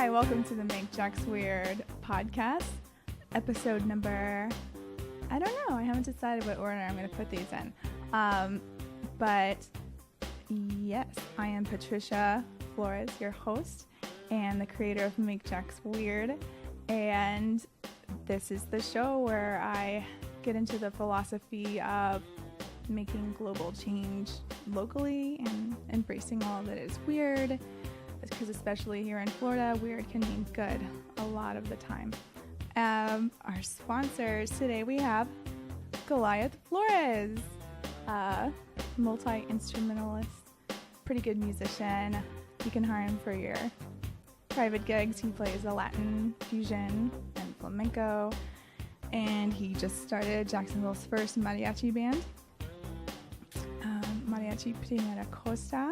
Hi, welcome to the Make Jacks Weird podcast, episode number, I don't know, I haven't decided what order I'm going to put these in, but yes, I am Patricia Flores, your host, and the creator of Make Jacks Weird, and this is the show where I get into the philosophy of making global change locally and embracing all that is weird, because especially here in Florida, weird can mean good a lot of the time. Our sponsors today, we have Goliath Flores, multi-instrumentalist, pretty good musician. You can hire him for your private gigs. He plays the Latin fusion and flamenco, and he just started Jacksonville's first mariachi band, Mariachi Primera Costa.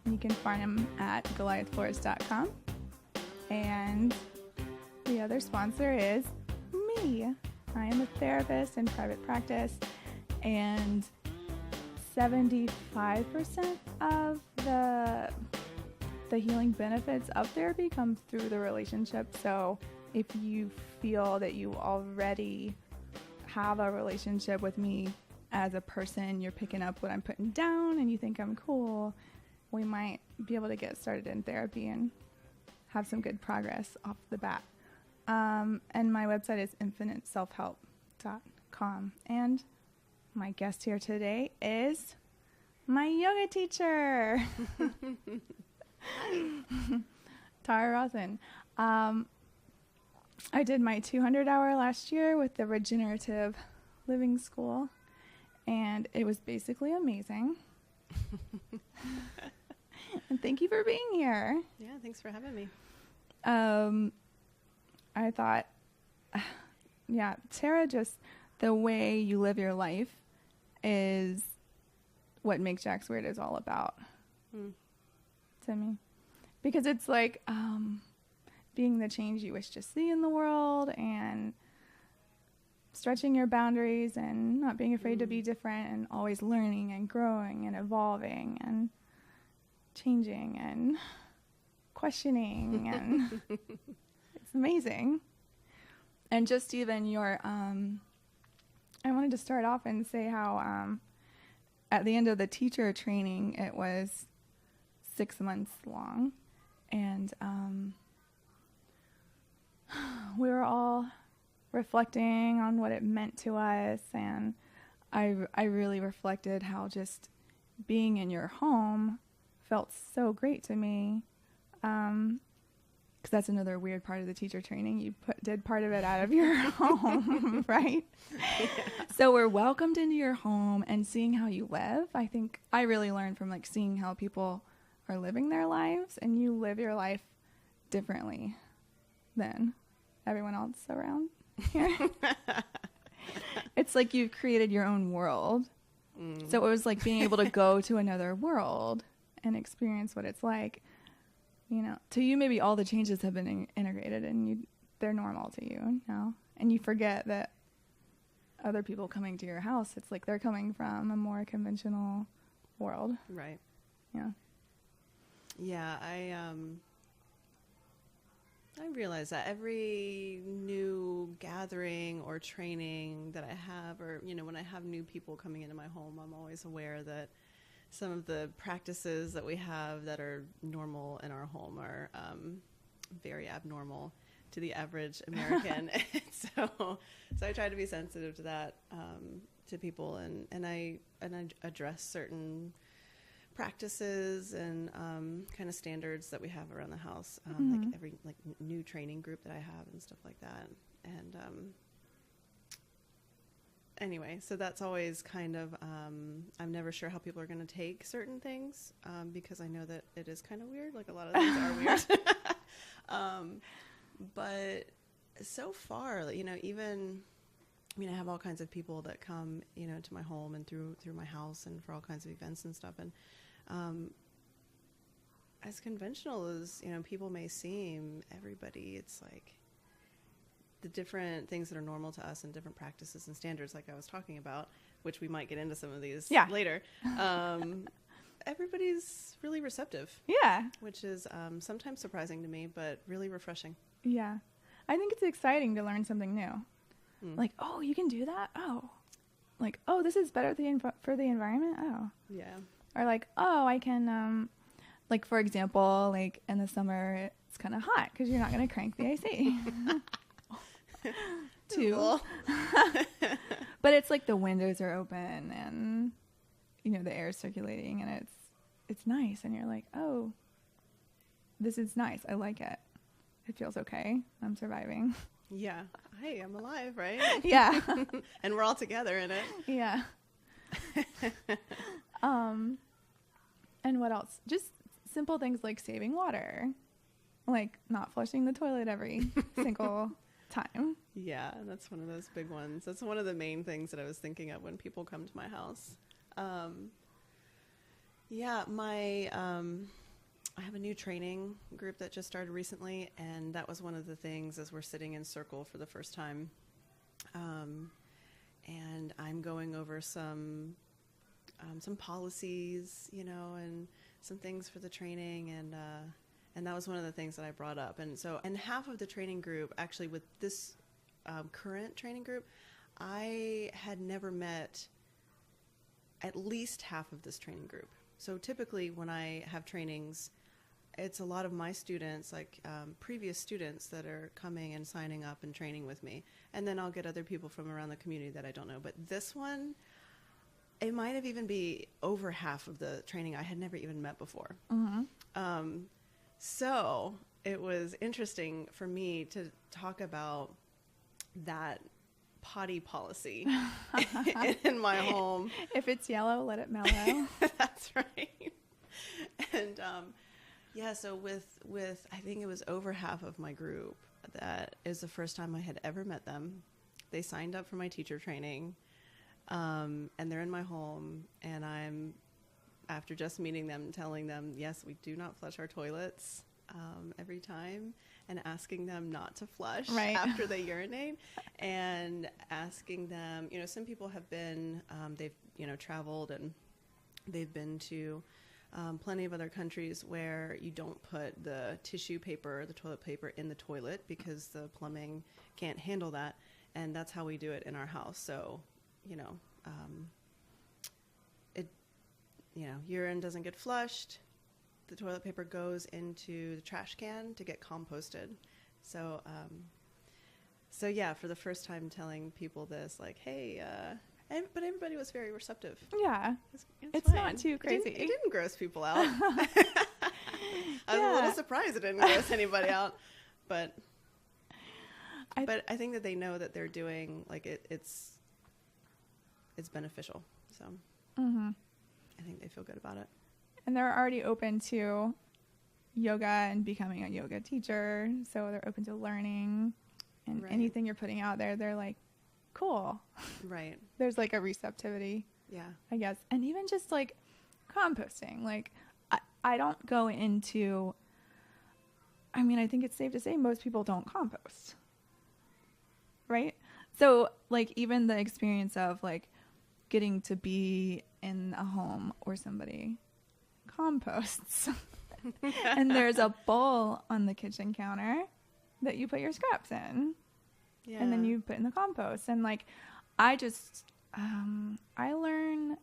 You can find him at goliathflores.com. And the other sponsor is me. I am a therapist in private practice, and 75% of the healing benefits of therapy come through the relationship. So if you feel that you already have a relationship with me as a person, you're picking up what I'm putting down and you think I'm cool, we might be able to get started in therapy and have some good progress off the bat. And my website is infiniteselfhelp.com. And my guest here today is my yoga teacher, Rawson. I did my 200-hour last year with the Regenerative Living School, and it was basically amazing. And thank you for being here. Yeah, thanks for having me. I thought, Tara, just the way you live your life is what Make Jacks Weird is all about to me. Because it's like being the change you wish to see in the world and stretching your boundaries and not being afraid to be different and always learning and growing and evolving and changing and questioning, and it's amazing. And just even your I wanted to start off and say how at the end of the teacher training, it was 6 months long, and we were all reflecting on what it meant to us, and I really reflected how just being in your home felt so great to me, because that's another weird part of the teacher training. You did part of it out of your home, right? Yeah. So we're welcomed into your home and seeing how you live. I think I really learned from like seeing how people are living their lives, and you live your life differently than everyone else around here. It's like you've created your own world. So it was like being able to go to another world and experience what it's like, you know. To you, maybe all the changes have been integrated and they're normal to you now, and you forget that other people coming to your house, it's like they're coming from a more conventional world. Right. Yeah. I realize that every new gathering or training that I have, or, you know, when I have new people coming into my home, I'm always aware that some of the practices that we have that are normal in our home are very abnormal to the average American. so I try to be sensitive to that, to people, and I address certain practices and kind of standards that we have around the house, like every new training group that I have and stuff like that. And anyway, so that's always kind of, I'm never sure how people are going to take certain things, because I know that it is kind of weird. Like a lot of things are weird. But so far, you know, even, I mean, I have all kinds of people that come, you know, to my home and through my house and for all kinds of events and stuff. And as conventional as, you know, people may seem, everybody, it's like the different things that are normal to us and different practices and standards, like I was talking about, which we might get into some of these later. everybody's really receptive. Yeah. Which is sometimes surprising to me, but really refreshing. Yeah. I think it's exciting to learn something new. Like, oh, you can do that? Oh. Like, oh, this is better for the environment? Oh. Yeah. Or like, oh, I can, like, for example, like in the summer, it's kind of hot because you're not going to crank the AC. Too. But it's like the windows are open and, you know, the air is circulating and it's nice. And you're like, oh, this is nice. I like it. It feels okay. I'm surviving. Yeah. Hey, I'm alive, right? Yeah. And we're all together in it. Yeah. And what else? Just simple things like saving water. Like not flushing the toilet every single time. Yeah, that's one of those big ones. That's one of the main things that I was thinking of when people come to my house. Yeah, I have a new training group that just started recently, and that was one of the things as we're sitting in circle for the first time. And I'm going over some policies, you know, and some things for the training, and that was one of the things that I brought up. And half of the training group, actually with this current training group, I had never met at least half of this training group. So typically when I have trainings, it's a lot of my students, like previous students that are coming and signing up and training with me. And then I'll get other people from around the community that I don't know. But this one, it might have even be over half of the training I had never even met before. Mm-hmm. So it was interesting for me to talk about that potty policy in my home. If it's yellow, let it mellow. That's right. And yeah, so with I think it was over half of my group, that is the first time I had ever met them. They signed up for my teacher training, and they're in my home, and I'm, after just meeting them, telling them, yes, we do not flush our toilets every time, and asking them not to flush after they urinate, and asking them, you know, some people have been, they've, you know, traveled and they've been to plenty of other countries where you don't put the tissue paper, the toilet paper in the toilet because the plumbing can't handle that. And that's how we do it in our house. So, you know, urine doesn't get flushed. The toilet paper goes into the trash can to get composted. So, so yeah, for the first time telling people this, like, hey, but everybody was very receptive. Yeah. It's fine. Not too crazy. It didn't gross people out. I was a little surprised it didn't gross anybody out. But I think that they know that they're doing, like, it's beneficial. So I think they feel good about it. And they're already open to yoga and becoming a yoga teacher. So they're open to learning. And anything you're putting out there, they're like, cool. Right. There's like a receptivity. Yeah. I guess. And even just like composting. Like I don't go into, I mean, I think it's safe to say most people don't compost. Right? So like even the experience of like getting to be in a home where somebody composts and there's a bowl on the kitchen counter that you put your scraps in. Yeah. And then you put in the compost. And like, I just, I learn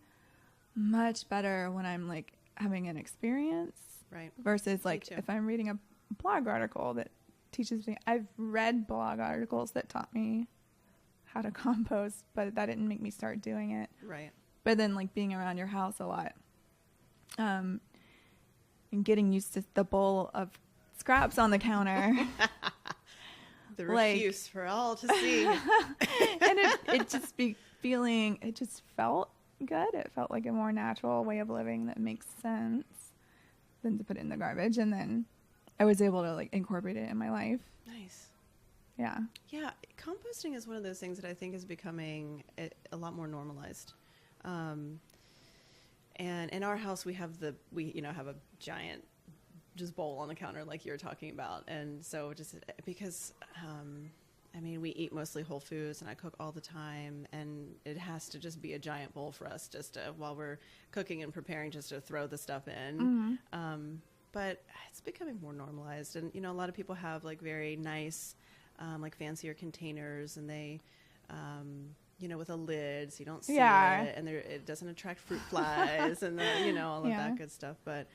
much better when I'm like having an experience. Right. Versus like if I'm reading a blog article that teaches me. I've read blog articles that taught me how to compost, but that didn't make me start doing it. Right. But then like being around your house a lot, and getting used to the bowl of scraps on the counter. The refuse for all to see. And it just it just felt good. It felt like a more natural way of living that makes sense than to put it in the garbage. And then I was able to like incorporate it in my life. Nice. Yeah. Yeah. Composting is one of those things that I think is becoming a lot more normalized. And in our house, we have have a giant just bowl on the counter like you're talking about. And so just because I mean, we eat mostly whole foods, and I cook all the time, and it has to just be a giant bowl for us just to, while we're cooking and preparing, just to throw the stuff in. But it's becoming more normalized, and a lot of people have like very nice, like fancier containers, and they, with a lid so you don't see it, and it doesn't attract fruit flies, and all of that good stuff. But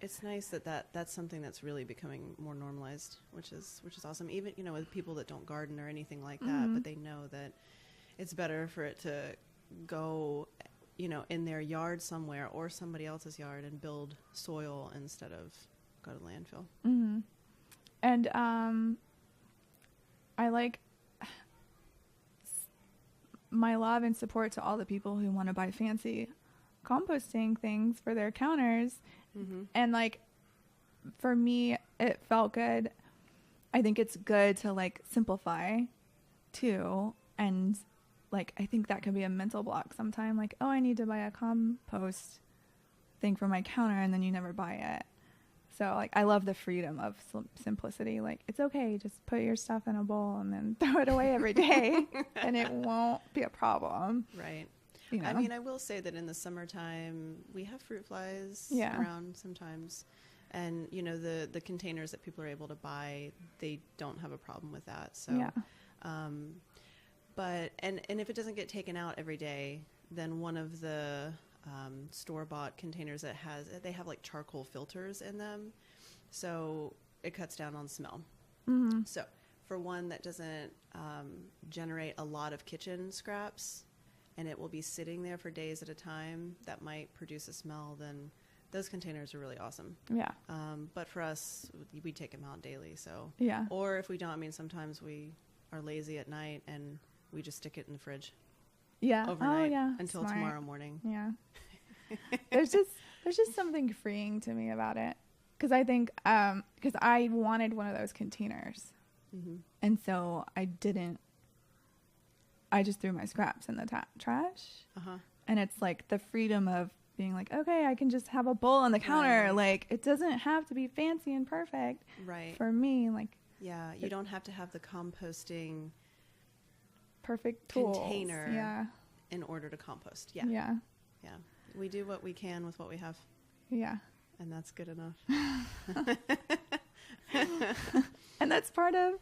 it's nice that's something that's really becoming more normalized, which is awesome. Even with people that don't garden or anything like that, but they know that it's better for it to go in their yard somewhere or somebody else's yard and build soil instead of go to landfill. And I like my love and support to all the people who want to buy fancy composting things for their counters. And like, for me, it felt good. I think it's good to like simplify too. And like, I think that can be a mental block sometime. Like, oh, I need to buy a compost thing for my counter, and then you never buy it. So like, I love the freedom of simplicity. Like, it's okay, just put your stuff in a bowl and then throw it away every day, and it won't be a problem. Right. I mean, I will say that in the summertime, we have fruit flies around sometimes. And, the containers that people are able to buy, they don't have a problem with that. So, but if it doesn't get taken out every day, then one of the store-bought containers they have like charcoal filters in them. So it cuts down on smell. So for one that doesn't generate a lot of kitchen scraps, and it will be sitting there for days at a time, that might produce a smell, then those containers are really awesome. Yeah. But for us, we take them out daily. So, or if we don't, I mean, sometimes we are lazy at night and we just stick it in the fridge. Overnight until tomorrow morning. Yeah. There's just something freeing to me about it. Cause I think, cause I wanted one of those containers. And so I just threw my scraps in the trash. And it's like the freedom of being like, okay, I can just have a bowl on the counter. Like, it doesn't have to be fancy and perfect. For me, like, you don't have to have the composting perfect tools container in order to compost. Yeah. We do what we can with what we have. And that's good enough. And that's part of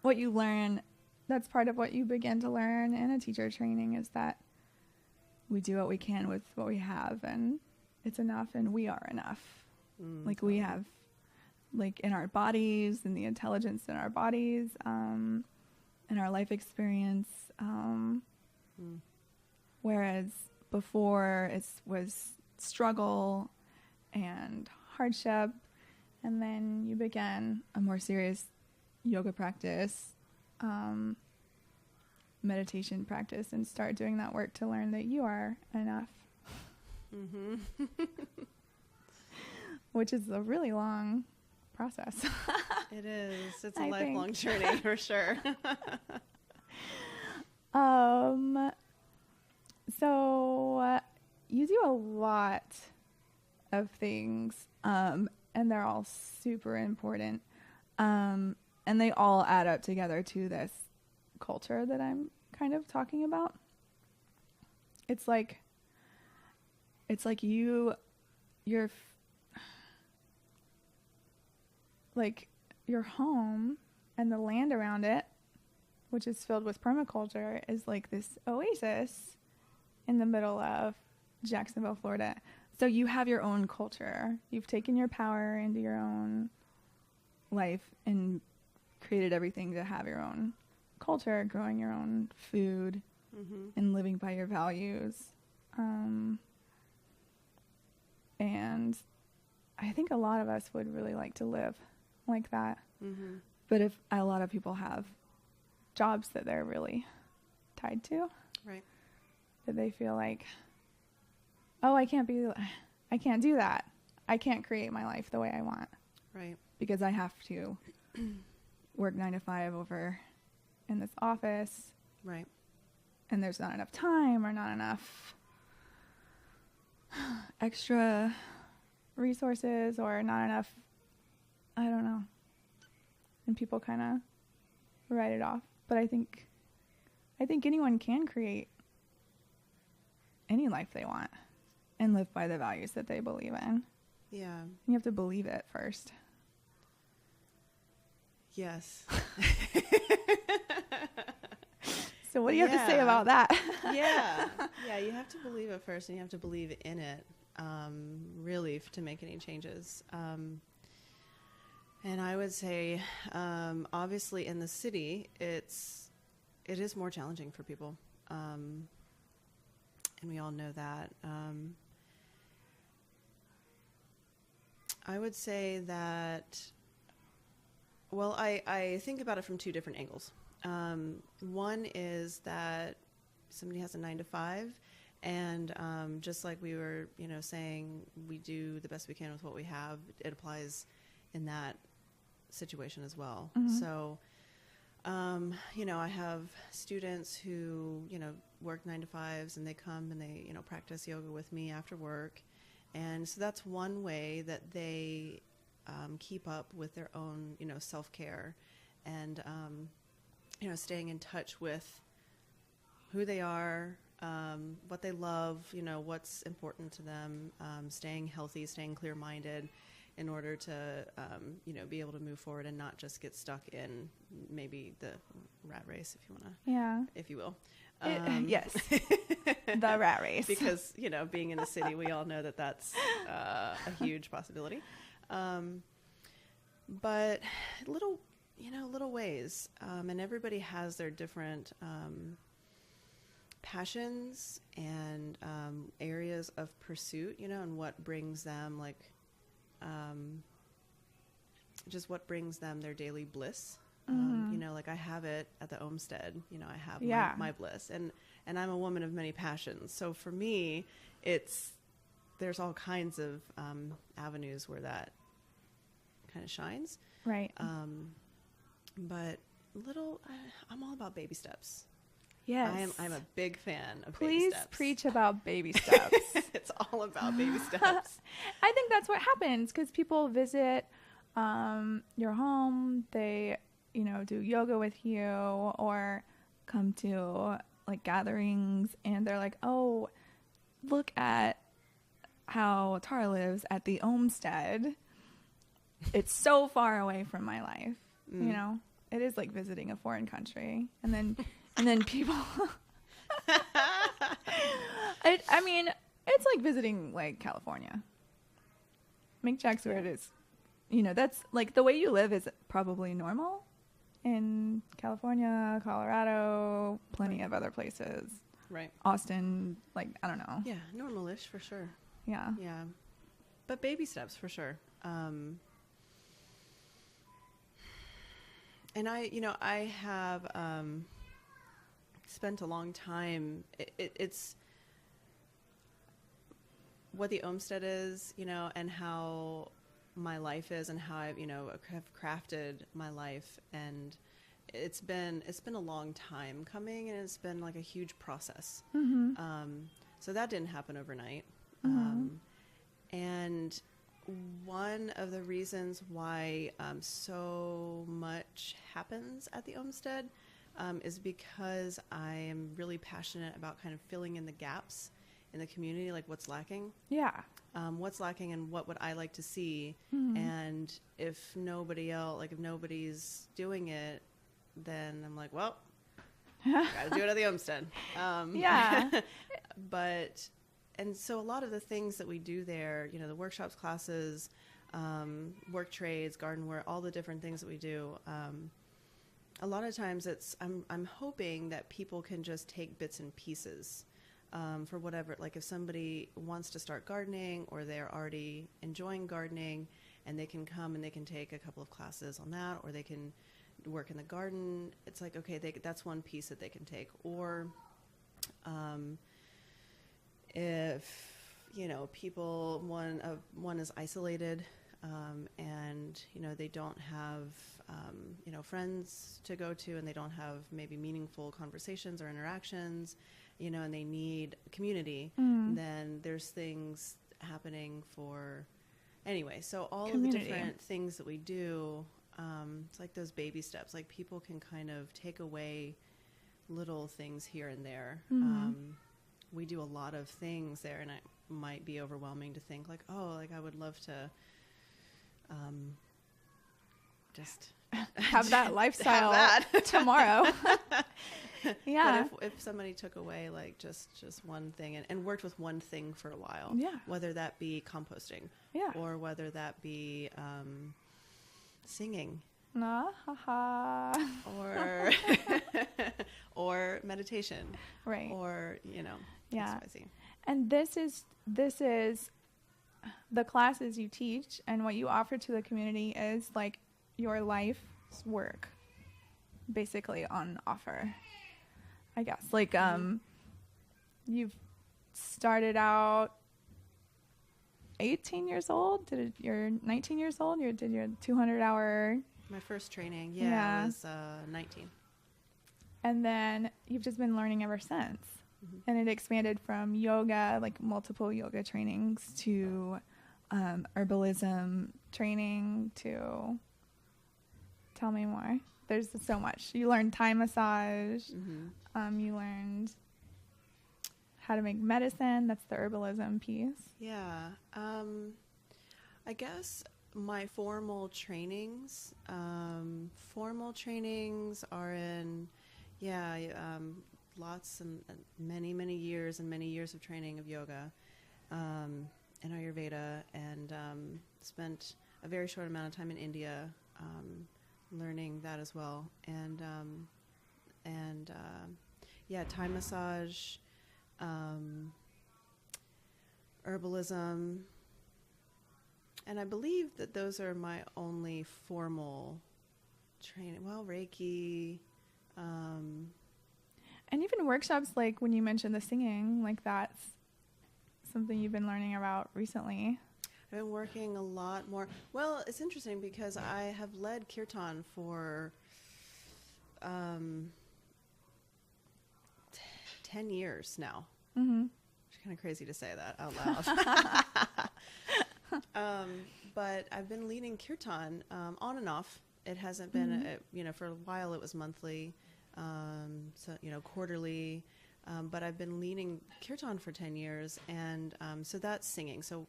what you learn. That's part of what you begin to learn in a teacher training, is that we do what we can with what we have, and it's enough, and we are enough. Like, we have, like, in our bodies, and the intelligence in our bodies, and our life experience. Whereas before it was struggle and hardship, and then you began a more serious yoga practice, meditation practice, and start doing that work to learn that you are enough. Which is a really long process. It is. It's a lifelong journey for sure. So you do a lot of things, and they're all super important. And they all add up together to this culture that I'm kind of talking about. It's like you're like your home and the land around it, which is filled with permaculture, is like this oasis in the middle of Jacksonville, Florida. So you have your own culture. You've taken your power into your own life and created everything to have your own culture, growing your own food, and living by your values. And I think a lot of us would really like to live like that. But if a lot of people have jobs that they're really tied to, that they feel like, oh, I can't do that. I can't create my life the way I want. Because I have to work 9 to 5 over in this office. And there's not enough time or not enough extra resources or not enough, I don't know, and people kind of write it off. But I think anyone can create any life they want and live by the values that they believe in. Yeah. You have to believe it first. Yes. So what do you have to say about that? Yeah, you have to believe it first, and you have to believe in it, really, to make any changes. And I would say, obviously, in the city, it is more challenging for people, and we all know that. I would say that, well, I think about it from two different angles. One is that somebody has a 9-to-5, and just like we were, saying, we do the best we can with what we have. It applies in that situation as well. Mm-hmm. So, I have students who, work 9-to-5s, and they come and they, practice yoga with me after work. And so that's one way that they keep up with their own, self-care and, staying in touch with who they are, what they love, what's important to them, staying healthy, staying clear-minded in order to, be able to move forward and not just get stuck in maybe the rat race, if you want to, if you will. Yes, the rat race. Because, being in the city, we all know that that's a huge possibility. But little ways, and everybody has their different passions and areas of pursuit, and what brings them, just what brings them their daily bliss. Like I have it at the Olmsted, I have my bliss, and I'm a woman of many passions. So for me, there's all kinds of avenues where that kind of shines. Right. But I'm all about baby steps. Yes. I'm a big fan of Please baby steps. preach about baby steps. It's all about baby steps. I think that's what happens because people visit your home. They, do yoga with you or come to gatherings, and they're like, oh, look at how Tara lives at the Olmsted. It's so far away from my life. It is like visiting a foreign country, and then people. I mean, it's like visiting California. Make Jack's weird is, that's the way you live is probably normal in California, Colorado, plenty of other places. Right. Austin, I don't know. Yeah, normal-ish for sure. Yeah. Yeah, but baby steps for sure. And I have spent a long time. It's what the Olmsted is, and how my life is, and how I, have crafted my life, and it's been a long time coming, and it's been a huge process. Mm-hmm. So that didn't happen overnight, and one of the reasons why so much happens at the Olmsted is because I am really passionate about kind of filling in the gaps in the community, what's lacking. Yeah. What's lacking and what would I like to see. And if nobody else, if nobody's doing it, then I'm like, well, gotta do it at the Olmsted. Yeah. And so a lot of the things that we do there, the workshops, classes, work trades, garden work, all the different things that we do, a lot of times I'm hoping that people can just take bits and pieces for whatever, if somebody wants to start gardening or they're already enjoying gardening, and they can come and they can take a couple of classes on that, or they can work in the garden. It's okay, that's one piece that they can take. Or if people, one is isolated, and they don't have friends to go to, and they don't have maybe meaningful conversations or interactions, and they need community, then there's things happening for anyway. So all of the different things that we do, It's like those baby steps. Like people can kind of take away little things here and there. We do a lot of things there, and it might be overwhelming to think like, oh, like I would love to just have that lifestyle have that. tomorrow. Yeah. But if somebody took away like just one thing and worked with one thing for a while, whether that be composting, or whether that be singing, or or meditation, right, or XYZ. And this is the classes you teach, and what you offer to the community is like your life's work basically on offer, I guess. Like you've started out 18 years old. You're 19 years old. You did your 200-hour. My first training, was 19. And then you've just been learning ever since. And it expanded from yoga, like multiple yoga trainings, to herbalism training, to... Tell me more. There's so much. You learned Thai massage. You learned how to make medicine. That's the herbalism piece. Yeah. I guess my formal trainings are in, lots and many years of training of yoga and Ayurveda, and spent a very short amount of time in India learning that as well. And Thai massage, herbalism, and I believe that those are my only formal training. Well, Reiki, and even workshops, like when you mentioned the singing, like that's something you've been learning about recently. I've been working a lot more. Well, it's interesting because I have led kirtan for 10 years now. It's kind of crazy to say that out loud. But I've been leading kirtan on and off. It hasn't been, for a while it was monthly, quarterly. But I've been leading kirtan for 10 years, and so that's singing. So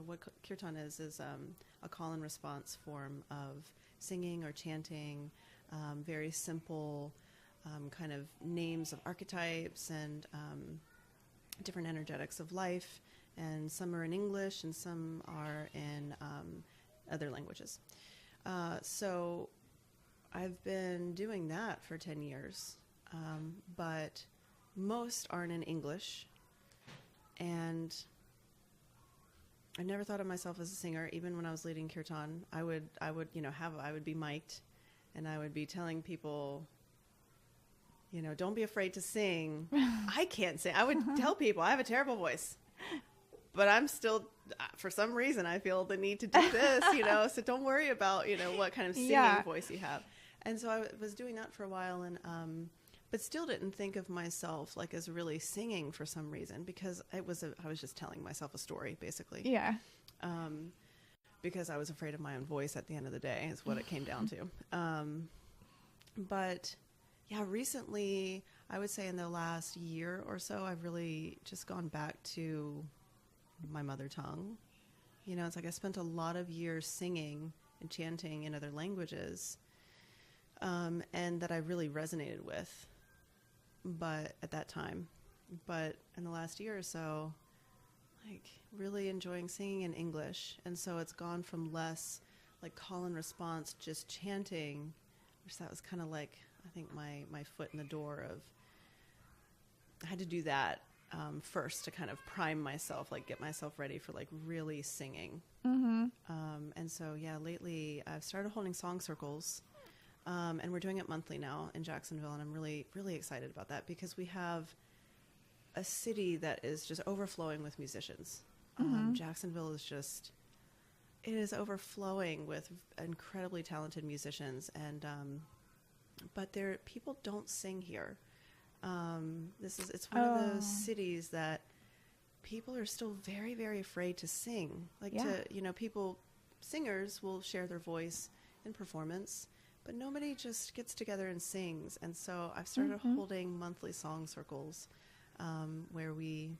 what kirtan is a call and response form of singing or chanting, very simple kind of names of archetypes and different energetics of life, and some are in English and some are in other languages. So I've been doing that for 10 years, but most aren't in English, and I never thought of myself as a singer. Even when I was leading kirtan, I would be mic'd, and I would be telling people, don't be afraid to sing. I can't sing. I would tell people I have a terrible voice, but I'm still, for some reason, I feel the need to do this, so don't worry about, what kind of singing voice you have. And so I was doing that for a while, and but still didn't think of myself like as really singing for some reason, because I was just telling myself a story, basically. Yeah. Because I was afraid of my own voice at the end of the day is what it came down to. But yeah, recently, I would say in the last year or so, I've really just gone back to my mother tongue. It's like I spent a lot of years singing and chanting in other languages, and that I really resonated with. But at that time, but in the last year or so, like really enjoying singing in English. And so it's gone from less like call and response, just chanting, which that was kind of like, I think my foot in the door of, I had to do that first to kind of prime myself, like get myself ready for like really singing. And so, lately I've started holding song circles. And we're doing it monthly now in Jacksonville, and I'm really, really excited about that because we have a city that is just overflowing with musicians. Jacksonville is just, it is overflowing with incredibly talented musicians, and but people don't sing here. It's one of those cities that people are still very, very afraid to sing. Like singers will share their voice in performance, but nobody just gets together and sings. And so I've started holding monthly song circles where we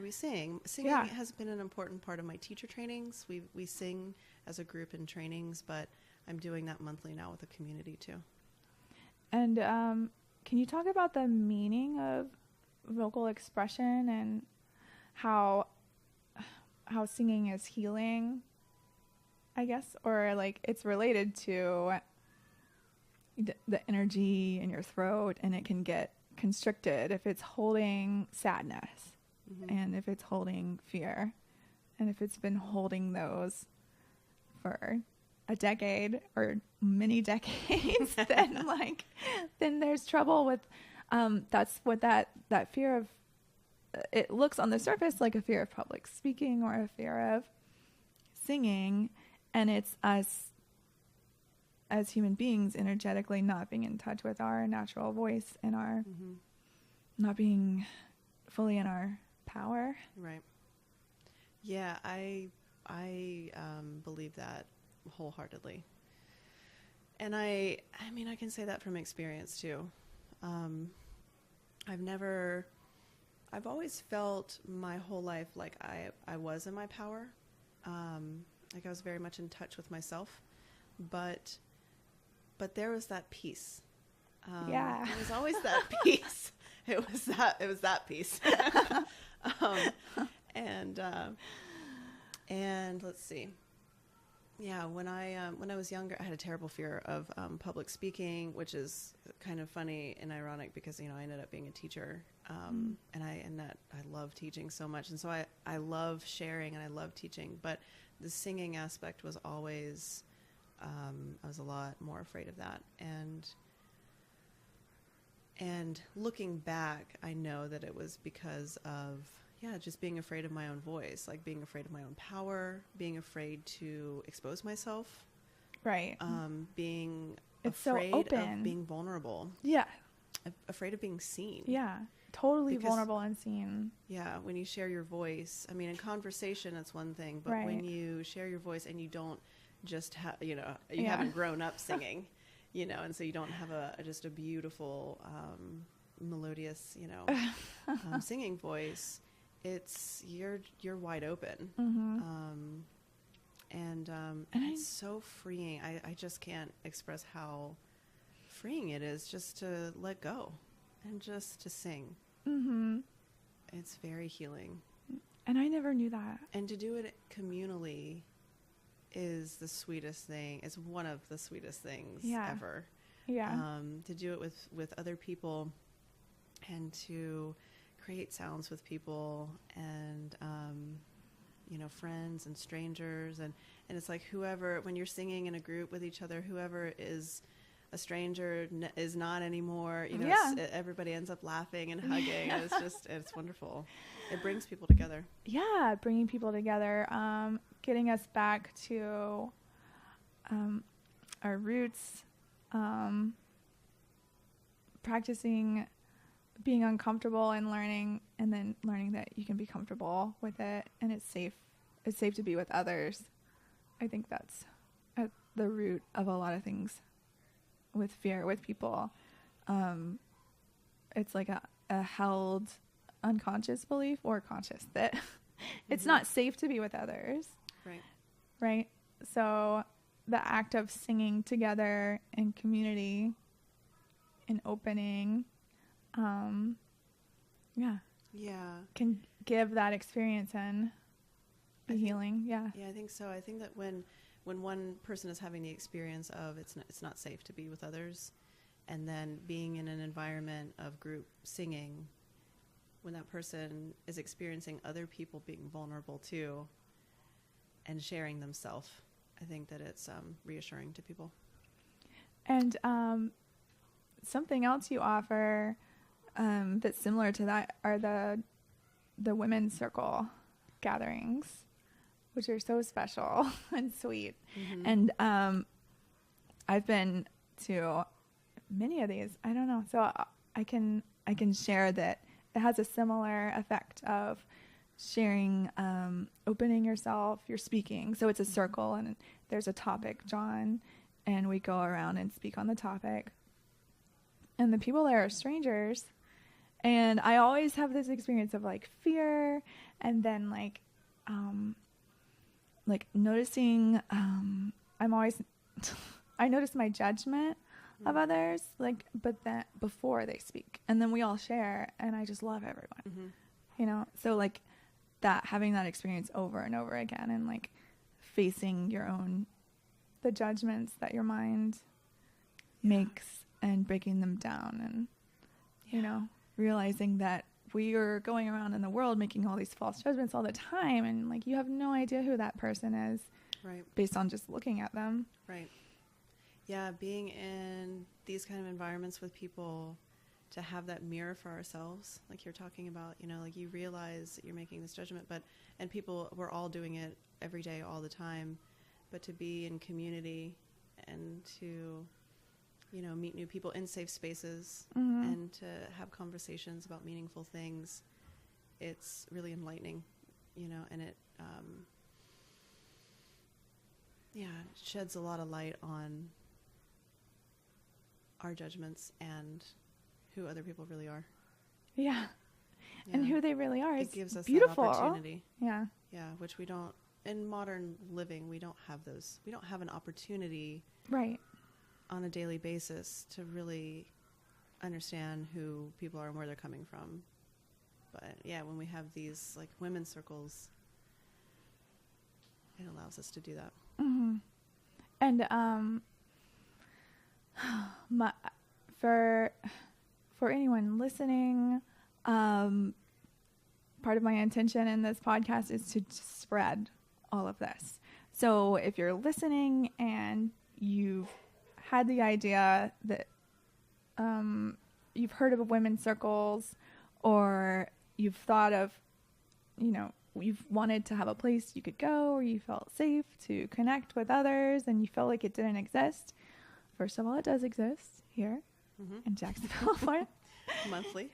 sing. Singing has been an important part of my teacher trainings. We sing as a group in trainings, but I'm doing that monthly now with the community too. And can you talk about the meaning of vocal expression and how singing is healing, I guess, or like it's related to the energy in your throat, and it can get constricted if it's holding sadness and if it's holding fear, and if it's been holding those for a decade or many decades, then there's trouble with that's what that fear of, it looks on the surface like a fear of public speaking or a fear of singing, and it's us as human beings energetically not being in touch with our natural voice and our not being fully in our power. Right. Yeah, I believe that wholeheartedly. And I mean, I can say that from experience too. I've always felt my whole life like I was in my power. Like I was very much in touch with myself, but there was that peace. There was always that peace. It was that peace. And let's see. Yeah, when I was younger, I had a terrible fear of public speaking, which is kind of funny and ironic because I ended up being a teacher, and I love teaching so much, and so I love sharing and I love teaching. But the singing aspect was always I was a lot more afraid of that, and looking back, I know that it was because of just being afraid of my own voice, like being afraid of my own power, being afraid to expose myself. Right. Being it's afraid so open. of being vulnerable. Yeah. Afraid of being seen. Yeah. Totally vulnerable and seen. Yeah. When you share your voice, I mean, in conversation, it's one thing, but when you share your voice and you don't just have, you haven't grown up singing, and so you don't have just a beautiful, melodious, singing voice. It's you're wide open, and it's so freeing. I just can't express how freeing it is just to let go and just to sing. It's very healing, and I never knew that. And to do it communally is the sweetest thing. It's one of the sweetest things ever. Yeah. To do it with other people and to create sounds with people and, friends and strangers. And it's like when you're singing in a group with each other, whoever is a stranger is not anymore. Everybody ends up laughing and hugging. And it's wonderful. It brings people together. Yeah, bringing people together, getting us back to our roots, practicing being uncomfortable and learning that you can be comfortable with it, and it's safe to be with others. I think that's at the root of a lot of things with fear with people. It's like a held unconscious belief or conscious that it's not safe to be with others. Right. So the act of singing together in community and opening can give that experience and be healing. I think so. I think that when one person is having the experience of it's not safe to be with others, and then being in an environment of group singing, when that person is experiencing other people being vulnerable too and sharing themselves, I think that it's reassuring to people. And something else you offer that's similar to that are the women's circle gatherings, which are so special and sweet. And I've been to many of these. I don't know. So I can share that it has a similar effect of sharing, opening yourself, you're speaking. So it's a circle and there's a topic drawn, and we go around and speak on the topic. And the people there are strangers. And I always have this experience of like fear, and then like noticing, I'm always, I notice my judgment of others, like, but that before they speak, and then we all share, and I just love everyone, you know? So like that, having that experience over and over again, and like facing the judgments that your mind makes, and breaking them down, and, you know, realizing that we are going around in the world making all these false judgments all the time, and like you have no idea who that person is, right, based on just looking at them. Right. Yeah, being in these kind of environments with people, to have that mirror for ourselves, like you're talking about, you know, like you realize that you're making this judgment, and people, we're all doing it every day, all the time, but to be in community and to, you know, meet new people in safe spaces, and to have conversations about meaningful things, it's really enlightening, you know, and it, it sheds a lot of light on our judgments and who other people really are. Yeah. And who they really are. It gives us beautiful. that opportunity. Yeah. Yeah, which we don't, in modern living, we don't have those. We don't have an opportunity. Right. On a daily basis to really understand who people are and where they're coming from. But yeah, when we have these like women's circles, it allows us to do that. And for anyone listening, part of my intention in this podcast is to spread all of this. So if you're listening and you've had the idea that you've heard of women's circles, or you've thought of, you know, you've wanted to have a place you could go where you felt safe to connect with others, and you felt like it didn't exist. First of all, it does exist here in Jacksonville, Florida. Monthly.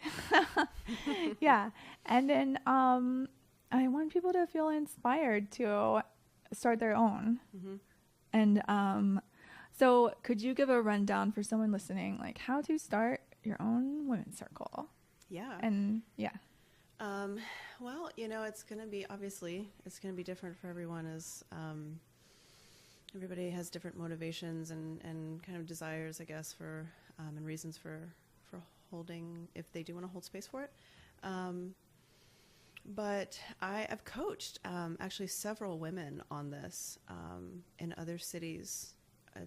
Yeah. And then I want people to feel inspired to start their own. And so could you give a rundown for someone listening, like how to start your own women's circle? Yeah. And yeah. Well, you know, it's going to be different for everyone, as everybody has different motivations and kind of desires, I guess, for and reasons for holding, if they do want to hold space for it. But I've coached actually several women on this in other cities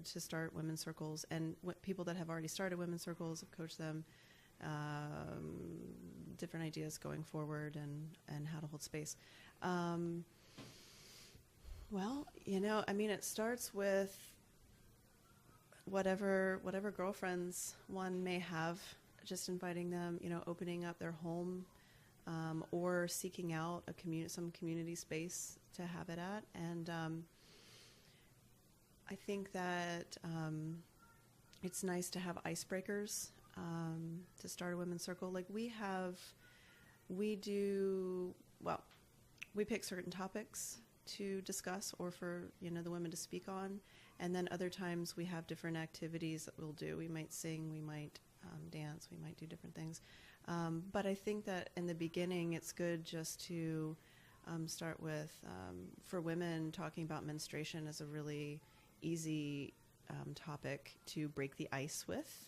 to start women's circles, and people that have already started women's circles, have coached them, different ideas going forward, and how to hold space. Well, you know, I mean, it starts with whatever girlfriends one may have, just inviting them, you know, opening up their home, or seeking out some community space to have it at. And I think that it's nice to have icebreakers to start a women's circle. Like we pick certain topics to discuss, or for, you know, the women to speak on, and then other times we have different activities that we'll do. We might sing, we might dance, we might do different things. But I think that in the beginning, it's good just to start with, for women, talking about menstruation is a really easy topic to break the ice with,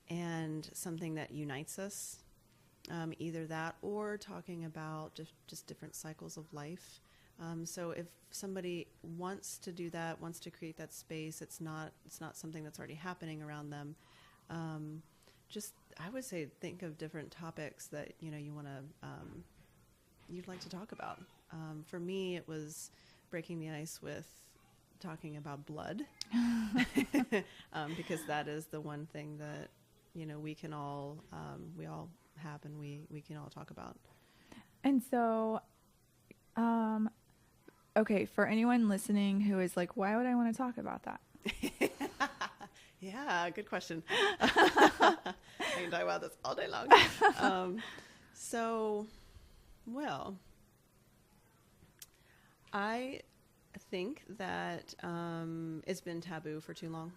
and something that unites us, either that or talking about just different cycles of life. So if somebody wants to do that, wants to create that space, it's not something that's already happening around them. I would say, think of different topics that, you know, you'd like to talk about. For me, it was breaking the ice with talking about blood, because that is the one thing that, you know, we all have, and we can all talk about. And so, okay, for anyone listening who is like, why would I want to talk about that? Yeah, good question. I can talk about this all day long. think that it's been taboo for too long.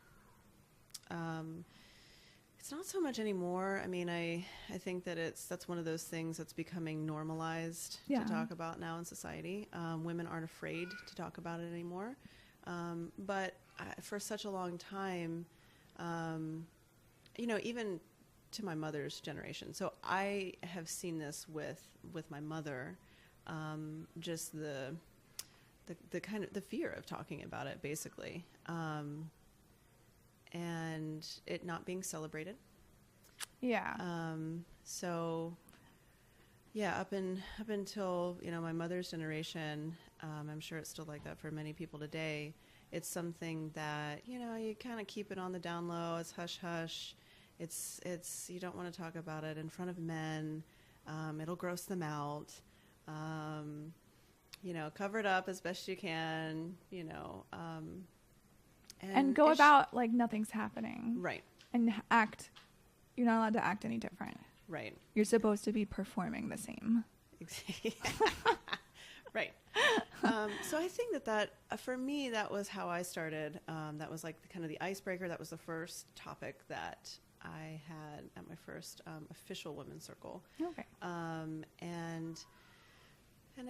It's not so much anymore. I mean, I think that that's one of those things that's becoming normalized to talk about now in society. Women aren't afraid to talk about it anymore. But for such a long time, even to my mother's generation. So I have seen this with my mother, just the kind of the fear of talking about it, basically. And it not being celebrated. Yeah. So yeah, up until, my mother's generation, I'm sure it's still like that for many people today. It's something that, you kind of keep it on the down low. It's hush hush. It's, you don't want to talk about it in front of men. It'll gross them out. Cover it up as best you can, and go about like nothing's happening. Right. And you're not allowed to act any different. Right. You're supposed to be performing the same. Right. So I think that for me, that was how I started. That was like kind of the icebreaker. That was the first topic that I had at my first official women's circle. Okay. And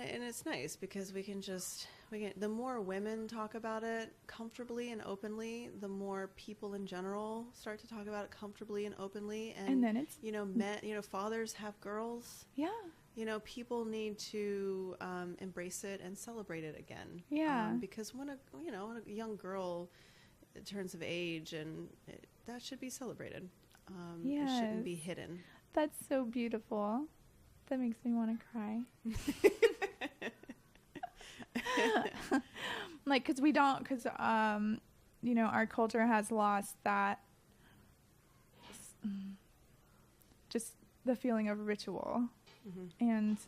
it's nice because the more women talk about it comfortably and openly, the more people in general start to talk about it comfortably and openly. And then it's, men, fathers have girls. Yeah. People need to embrace it and celebrate it again. Yeah. Because when a young girl turns of age, that should be celebrated. Yes. It shouldn't be hidden. That's so beautiful. That makes me want to cry. Our culture has lost that, just the feeling of ritual. Mm-hmm. And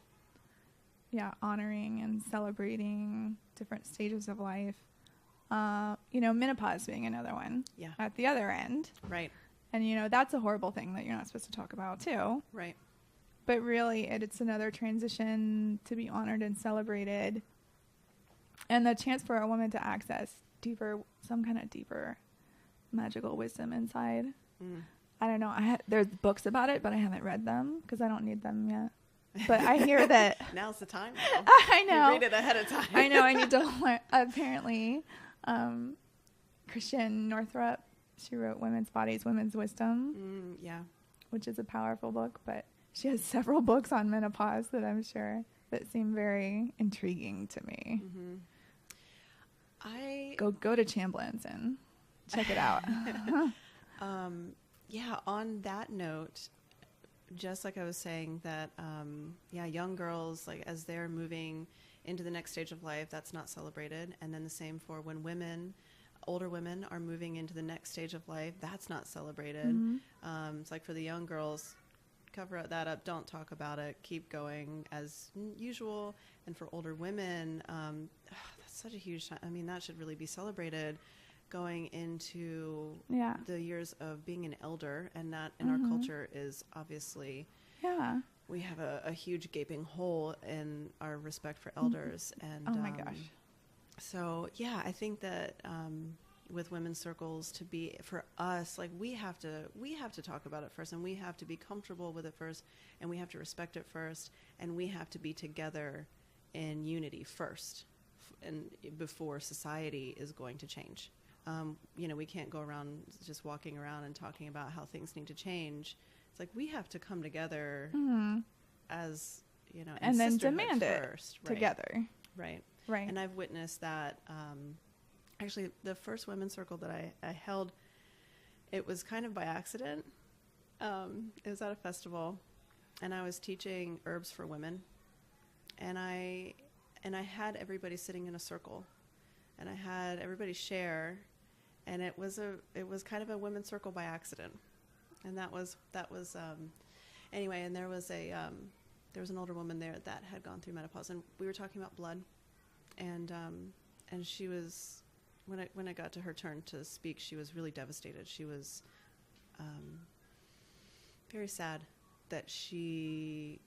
honoring and celebrating different stages of life. Menopause being another one. Yeah. At the other end. Right. And, that's a horrible thing that you're not supposed to talk about too. Right. But really, it's another transition to be honored and celebrated. And the chance for a woman to access some kind of deeper magical wisdom inside. Mm. I don't know. There's books about it, but I haven't read them because I don't need them yet. But I hear that. Now's the time. I know. You read it ahead of time. I know. I need to learn. Apparently, Christian Northrup, she wrote Women's Bodies, Women's Wisdom. Yeah. Which is a powerful book, but she has several books on menopause that I'm sure that seem very intriguing to me. Mm-hmm. Go to Chamblin's and check it out. On that note, just like I was saying that, young girls, like as they're moving into the next stage of life, that's not celebrated. And then the same for when older women are moving into the next stage of life, that's not celebrated. Mm-hmm. It's like for the young girls, cover that up, don't talk about it, keep going as usual. And for older women, that's such a huge time. I mean, that should really be celebrated going into the years of being an elder, and that in our culture is obviously, we have a huge gaping hole in our respect for elders. And oh my gosh. So I think that with women's circles, to be for us, like we have to talk about it first, and we have to be comfortable with it first, and we have to respect it first, and we have to be together in unity first, and before society is going to change. We can't go around just walking around and talking about how things need to change. It's like we have to come together as, and then demand first, it together. Right. Right. And I've witnessed that. Actually, the first women's circle that I held, it was kind of by accident. It was at a festival, and I was teaching herbs for women, and I had everybody sitting in a circle, and I had everybody share, and it was kind of a women's circle by accident, and that was anyway. And there was an older woman there that had gone through menopause, and we were talking about blood, and she was, when I got to her turn to speak, she was really devastated. She was very sad that she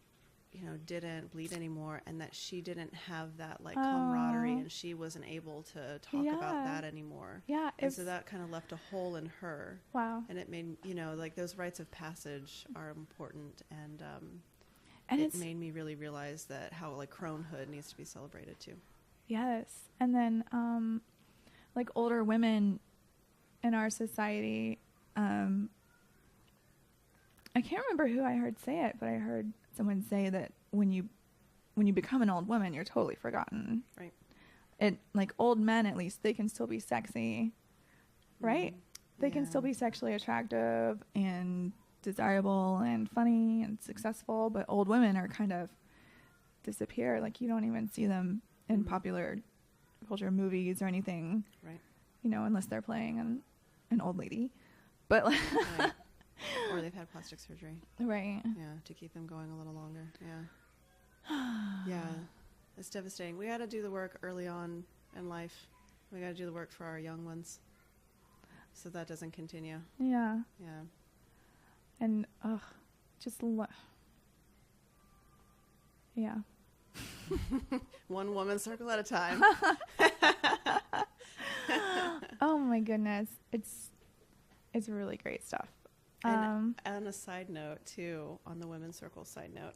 didn't bleed anymore, and that she didn't have that like camaraderie, and she wasn't able to talk about that anymore. Yeah. And so that kind of left a hole in her. Wow. And it made, like those rites of passage are important. And it made me really realize that how like cronehood needs to be celebrated too. Yes. And then like older women in our society, I can't remember who I heard say it, but I heard someone say that when you become an old woman, you're totally forgotten. Right. It, like old men, at least, they can still be sexy, right? They can still be sexually attractive and desirable and funny and successful, but old women are kind of disappear. Like you don't even see them in popular culture movies or anything, right? Unless they're playing an old lady, but right. Or they've had plastic surgery, right? Yeah, to keep them going a little longer. Yeah, it's devastating. We got to do the work early on in life. We got to do the work for our young ones, so that doesn't continue. Yeah. And yeah. One woman circle at a time. Oh my goodness, it's really great stuff. And on a side note too, on the women's circle side note,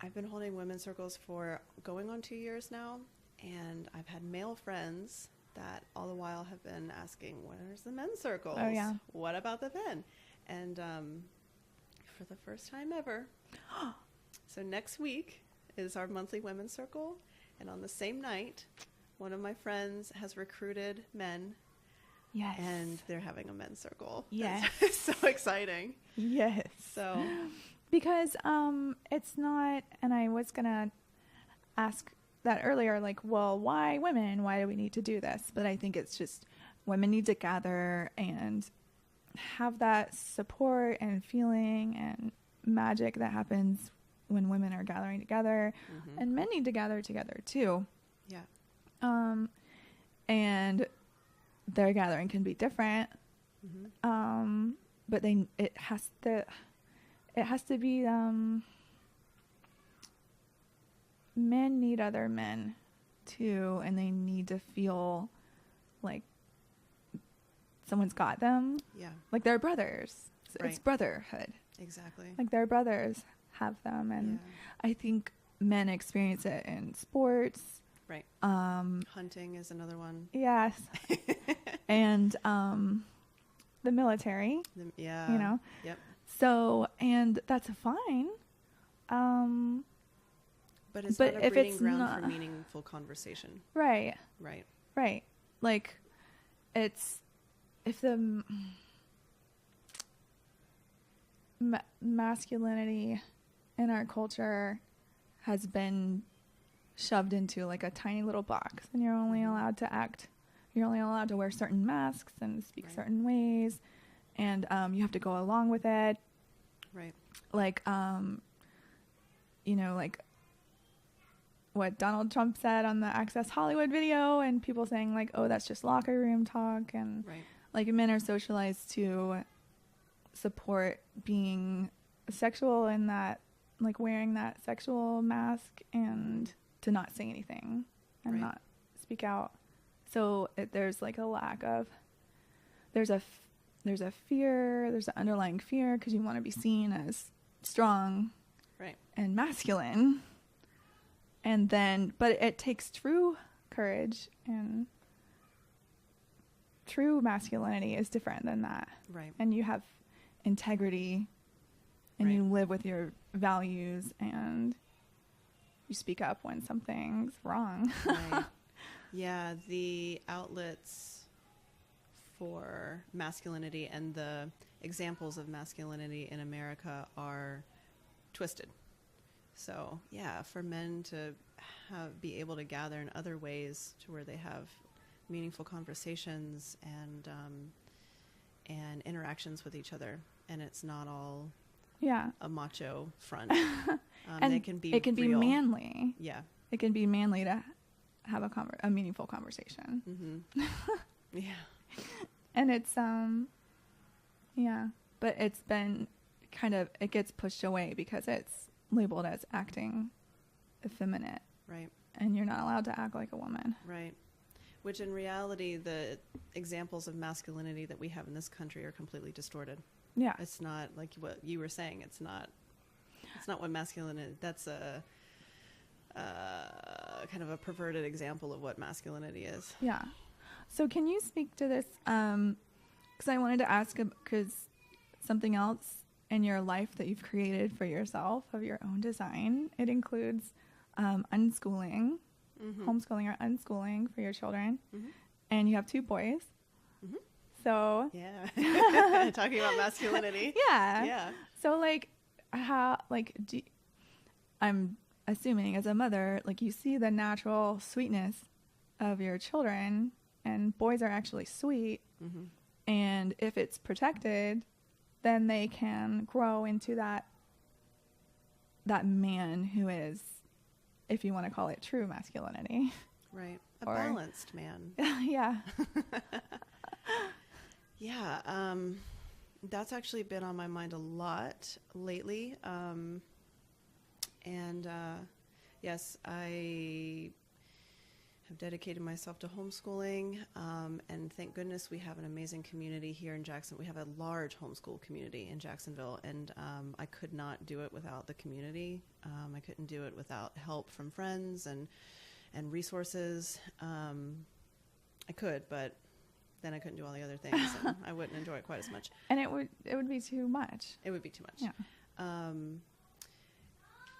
I've been holding women's circles for going on 2 years now, and I've had male friends that all the while have been asking, where's the men's circles? Oh yeah. What about the men? And for the first time ever, so next week is our monthly women's circle, and on the same night, one of my friends has recruited men. Yes. And they're having a men's circle. Yes. It's so exciting. Yes. So because it's not, and I was gonna ask that earlier, like, well, why women? Why do we need to do this? But I think it's just women need to gather and have that support and feeling and magic that happens when women are gathering together, and men need to gather together too. Yeah. And their gathering can be different. But it has to be, men need other men too, and they need to feel like someone's got them. Yeah. Like they're brothers. Right. It's brotherhood. Exactly. Like their brothers have them, and I think men experience it in sports. Right. Hunting is another one. Yes. And the military. Yeah. Yep. So, and that's fine. But it's not a breeding ground for meaningful conversation. Right. Right. Right. Like, it's, if the masculinity in our culture has been shoved into like a tiny little box, and you're only allowed to wear certain masks and speak certain ways, and you have to go along with it. Right. Like, like what Donald Trump said on the Access Hollywood video, and people saying like, oh, that's just locker room talk, and like men are socialized to support being sexual in that, like wearing that sexual mask, and to not say anything and not speak out. So there's like a lack of, there's a fear, there's an underlying fear because you want to be seen as strong and masculine. And then, but it takes true courage, and true masculinity is different than that. Right. And you have integrity, and you live with your values, and you speak up when something's wrong. Right. Yeah, the outlets for masculinity and the examples of masculinity in America are twisted. So, yeah, for men to be able to gather in other ways to where they have meaningful conversations and interactions with each other, and it's not all a macho front. And it can be real. Be manly. Yeah. It can be manly to have a meaningful conversation. Mm-hmm. Yeah. And it's, but it's been it gets pushed away because it's labeled as acting effeminate. Right. And you're not allowed to act like a woman. Right. Which in reality, the examples of masculinity that we have in this country are completely distorted. Yeah. It's not like what you were saying. It's not what masculinity, that's a kind of a perverted example of what masculinity is. Yeah. So can you speak to this? Because I wanted to ask, because something else in your life that you've created for yourself of your own design, it includes unschooling, homeschooling or unschooling for your children. And you have 2 boys. So yeah. Talking about masculinity. Yeah. So like how, like, I'm assuming as a mother, like you see the natural sweetness of your children, and boys are actually sweet. And if it's protected, then they can grow into that man who is, if you want to call it, true masculinity. Right. A balanced man. Yeah. Yeah. That's actually been on my mind a lot lately. Yes, I have dedicated myself to homeschooling, and thank goodness we have an amazing community here in Jackson. We have a large homeschool community in Jacksonville, and I could not do it without the community. I couldn't do it without help from friends and resources. I could, but then I couldn't do all the other things, and I wouldn't enjoy it quite as much. And it would be too much. It would be too much. Yeah.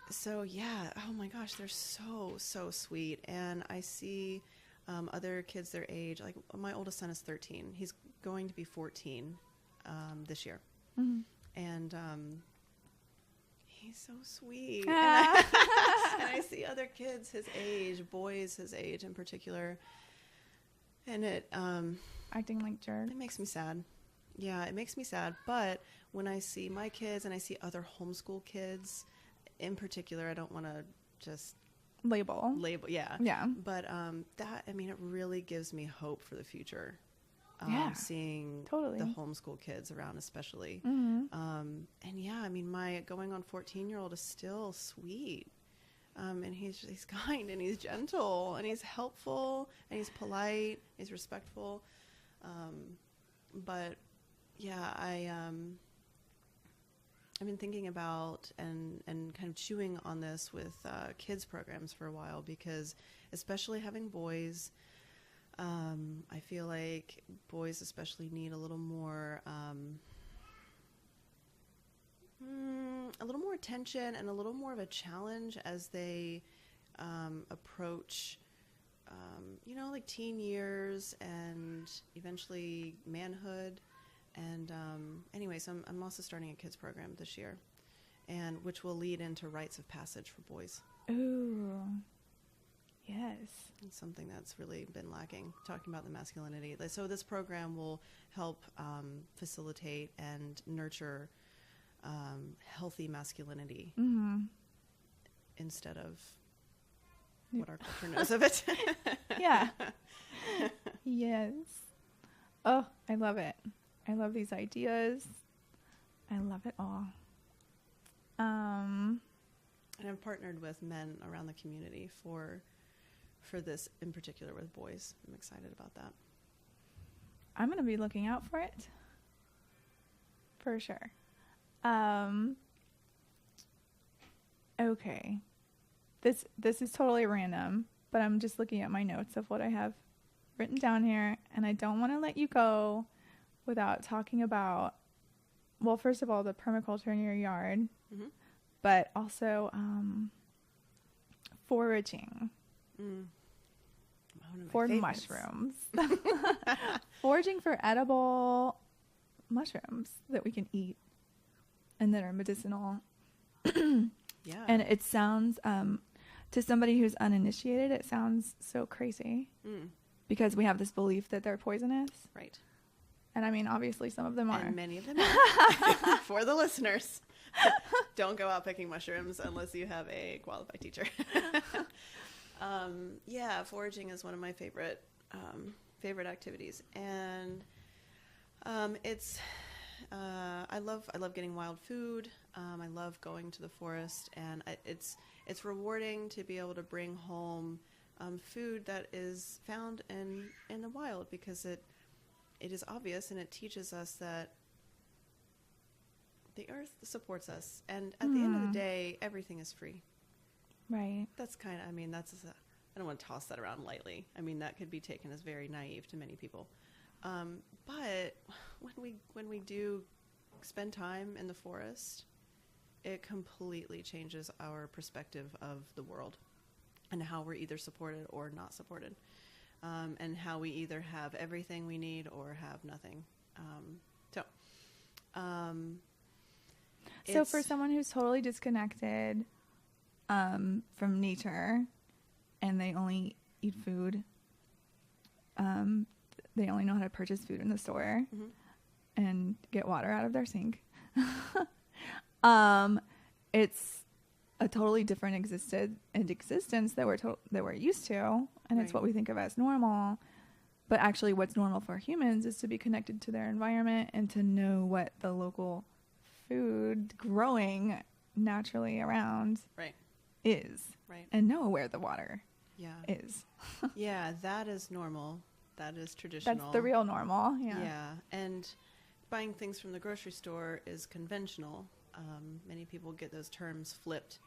So yeah, oh my gosh, they're so sweet. And I see other kids their age, like my oldest son is 13. He's going to be 14 this year. And he's so sweet. And I see other kids his age, boys his age in particular. And it acting like jerks. It makes me sad. Yeah, it makes me sad. But when I see my kids and I see other homeschool kids, in particular, I don't want to just label. Yeah. But it really gives me hope for the future. Seeing the homeschool kids around, especially. And yeah, my going on 14-year-old is still sweet. And he's kind, and he's gentle, and he's helpful, and he's polite, he's respectful. But yeah, I've been thinking about and kind of chewing on this with kids programs for a while, because especially having boys, I feel like boys especially need a little more attention and a little more of a challenge as they approach like teen years and eventually manhood. And anyway, so I'm also starting a kids program this year, and which will lead into rites of passage for boys. Ooh, yes. It's something that's really been lacking, talking about the masculinity. So this program will help facilitate and nurture healthy masculinity instead of what our culture knows of it. Yeah. Yes. Oh, I love it. I love these ideas. I love it all. And I've partnered with men around the community for this in particular with boys. I'm excited about that. I'm going to be looking out for it. For sure. Okay. This is totally random, but I'm just looking at my notes of what I have written down here, and I don't want to let you go without talking about, well, first of all, the permaculture in your yard, but also foraging for mushrooms. Foraging for edible mushrooms that we can eat and that are medicinal. Yeah. And it sounds, to somebody who's uninitiated, it sounds so crazy because we have this belief that they're poisonous. Right. And obviously some of them are. And many of them are. For the listeners, don't go out picking mushrooms unless you have a qualified teacher. Yeah, foraging is one of my favorite activities. And it's I love getting wild food. I love going to the forest, and it's rewarding to be able to bring home food that is found in the wild, because it is obvious, and it teaches us that the earth supports us, and at the end of the day, everything is free. Right. That's kind of, I mean, I don't want to toss that around lightly. I mean, that could be taken as very naive to many people. But when we do spend time in the forest, it completely changes our perspective of the world and how we're either supported or not supported, and how we either have everything we need or have nothing. So for someone who's totally disconnected from nature, and they only eat food, they only know how to purchase food in the store and get water out of their sink. It's a totally different existence that we're used to, and it's what we think of as normal. But actually, what's normal for humans is to be connected to their environment and to know what the local food growing naturally around is, and know where the water is. Yeah, that is normal. That is traditional. That's the real normal. Yeah, and buying things from the grocery store is conventional. Many people get those terms flipped,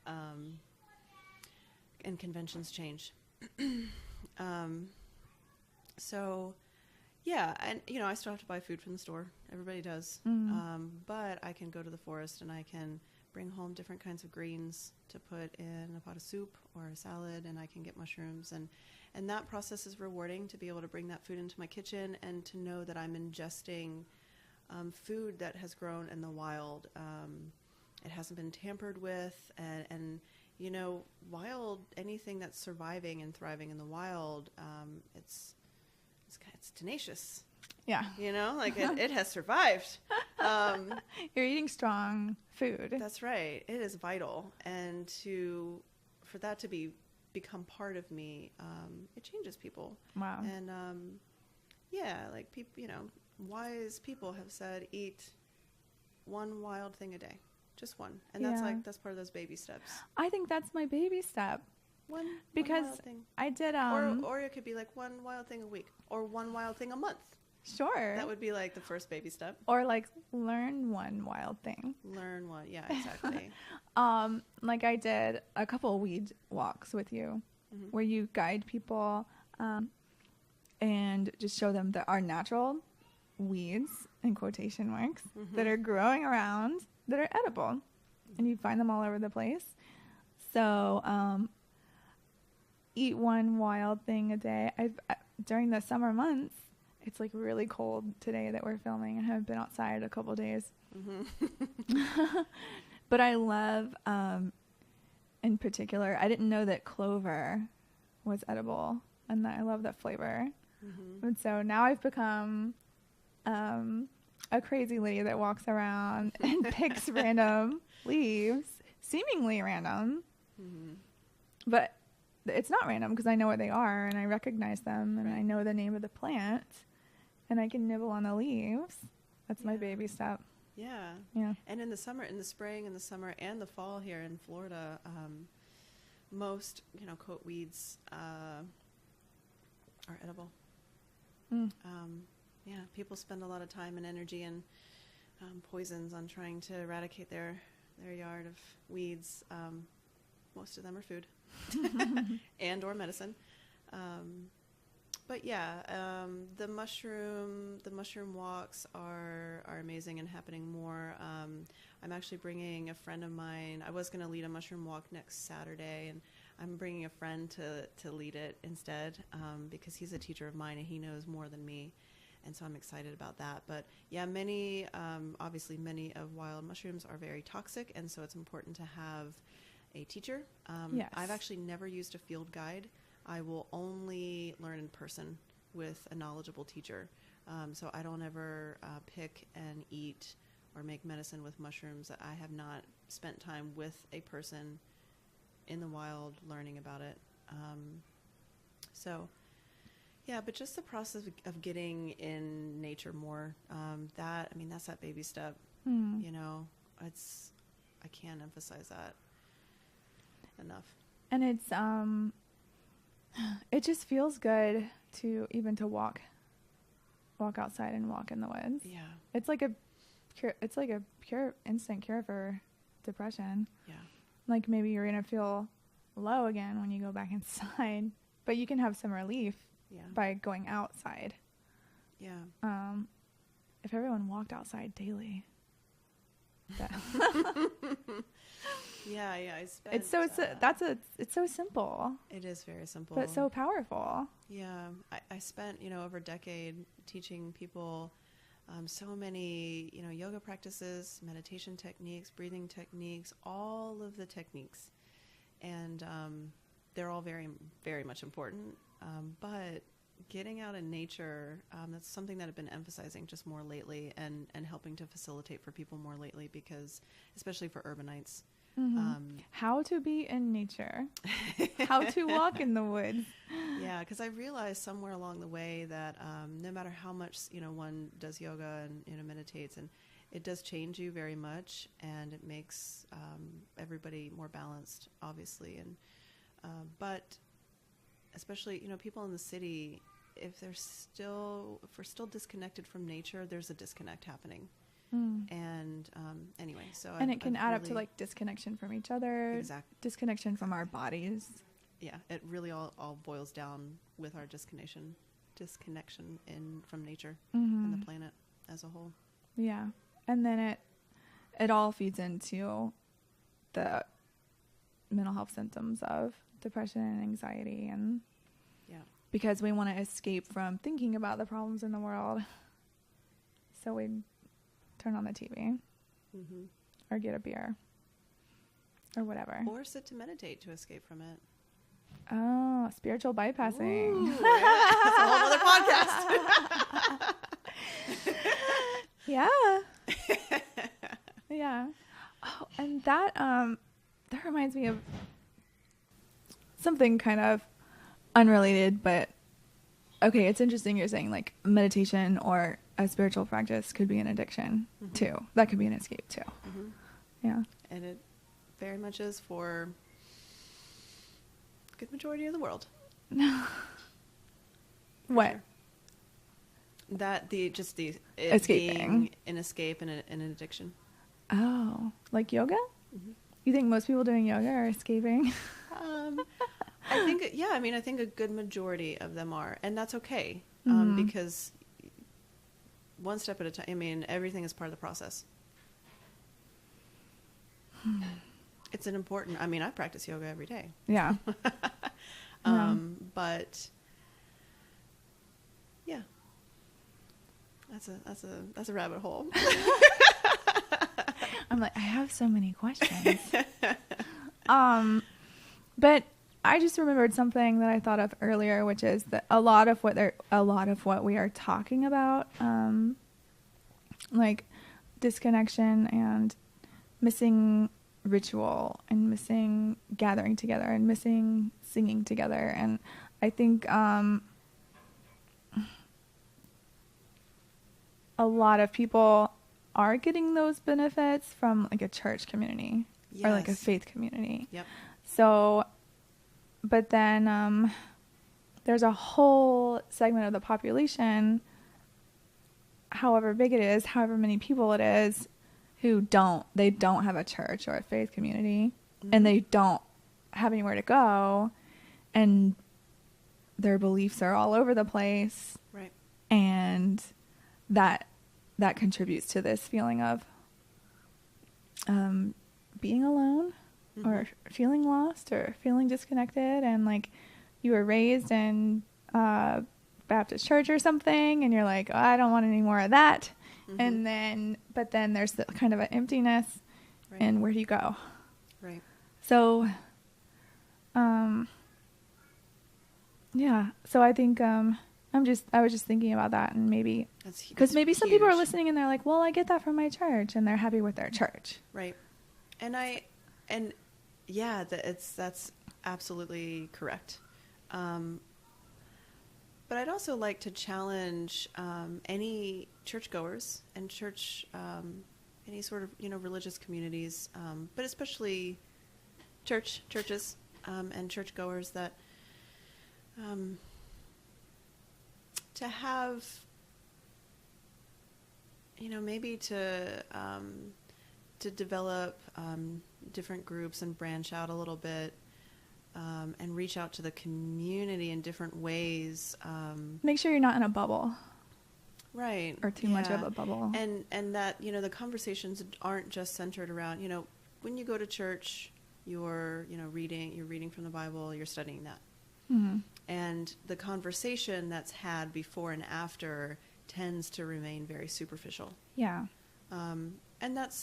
and conventions change. So, yeah, and I still have to buy food from the store. Everybody does. But I can go to the forest and I can bring home different kinds of greens to put in a pot of soup or a salad, and I can get mushrooms, and that process is rewarding, to be able to bring that food into my kitchen and to know that I'm ingesting food that has grown in the wild. It hasn't been tampered with, and wild, anything that's surviving and thriving in the wild, it's tenacious. Yeah. It has survived. You're eating strong food. That's right. It is vital. And for that to become part of me, it changes people. Wow. And, people, wise people have said, eat one wild thing a day. Just one. And that's part of those baby steps. I think that's my baby step. One because wild thing. I did or it could be like one wild thing a week, or one wild thing a month. Sure. That would be like the first baby step. Or like learn one wild thing. Learn one. Yeah, exactly. Like I did a couple of weed walks with you, where you guide people and just show them that our natural weeds, in quotation marks, that are growing around, that are edible, and you find them all over the place. So eat one wild thing a day. During the summer months, it's like really cold today that we're filming. I haven't been outside a couple of days. But I love, in particular, I didn't know that clover was edible, and that I love that flavor. And so now I've become a crazy lady that walks around and picks random leaves, seemingly random. But it's not random, because I know what they are, and I recognize them, and I know the name of the plant, and I can nibble on the leaves. That's my baby step. Yeah. And in the spring, in the summer, and the fall here in Florida, most, coat weeds are edible. People spend a lot of time and energy and poisons on trying to eradicate their yard of weeds. Most of them are food and or medicine. But the mushroom walks are amazing and happening more. I'm actually bringing a friend of mine. I was going to lead a mushroom walk next Saturday, and I'm bringing a friend to lead it instead, because he's a teacher of mine and he knows more than me. And so I'm excited about that. But obviously many of wild mushrooms are very toxic, and so it's important to have a teacher. Yes. I've actually never used a field guide. I will only learn in person with a knowledgeable teacher. So I don't ever pick and eat or make medicine with mushrooms that I have not spent time with a person in the wild learning about it. Yeah, but just the process of getting in nature more, that's that baby step. You know, I can't emphasize that enough. And it just feels good to walk outside and walk in the woods. Yeah. It's like a pure instant cure for depression. Yeah. Like maybe you're going to feel low again when you go back inside, but you can have some relief by going outside. Yeah. If everyone walked outside daily. Yeah, I spent. It's so simple. It is very simple, but so powerful. Yeah, I spent over a decade teaching people so many yoga practices, meditation techniques, breathing techniques, all of the techniques, and they're all very, very much important. But getting out in nature, that's something that I've been emphasizing just more lately, and helping to facilitate for people more lately, because especially for urbanites. How to be in nature, how to walk in the woods. Yeah, because I realized somewhere along the way that no matter how much one does yoga and meditates, and it does change you very much, and it makes everybody more balanced, obviously. And but especially people in the city, if we're still disconnected from nature, there's a disconnect happening. And anyway, so and it can add up to like disconnection from each other, exactly, disconnection from our bodies. Yeah, it really all boils down with our disconnection from nature and the planet as a whole. Yeah, and then it all feeds into the mental health symptoms of depression and anxiety, and because we want to escape from thinking about the problems in the world, so we turn on the TV or get a beer or whatever. Or sit to meditate to escape from it. Oh, spiritual bypassing. Ooh, yeah. That's a whole other podcast. Yeah. Yeah. Oh, and that reminds me of something kind of unrelated, but okay, it's interesting you're saying like meditation or a spiritual practice could be an addiction too. That could be an escape too. Yeah. And it very much is for a good majority of the world. What? Sure. That the escaping, being an escape and an addiction. Oh, like yoga? You think most people doing yoga are escaping? I think, I think a good majority of them are, and that's okay, because one step at a time. Everything is part of the process. It's an important. I practice yoga every day. Yeah. But yeah, that's a rabbit hole. I'm like, I have so many questions. But I just remembered something that I thought of earlier, which is that a lot of what we are talking about, like disconnection and missing ritual and missing gathering together and missing singing together. And I think a lot of people are getting those benefits from like a church community or like a faith community. Yep. So, but then there's a whole segment of the population, however big it is, however many people it is, who don't have a church or a faith community, and they don't have anywhere to go, and their beliefs are all over the place. Right. And that contributes to this feeling of being alone or feeling lost or feeling disconnected, and like you were raised in Baptist church or something, and you're like, oh, I don't want any more of that. But then there's the kind of an emptiness, and where do you go? Right. So, yeah. So I think I was just thinking about that, and maybe because maybe some people are listening and they're like, well, I get that from my church, and they're happy with their church. Right. And that's absolutely correct. But But I'd also like to challenge any churchgoers and any sort of, religious communities, but especially churches and churchgoers, that to have, maybe to develop different groups and branch out a little bit, and reach out to the community in different ways. Make sure you're not in a bubble. Right. Or too much of a bubble. And that, the conversations aren't just centered around, when you go to church, you're reading from the Bible, you're studying that. Mm-hmm. And the conversation that's had before and after tends to remain very superficial. Yeah. And that's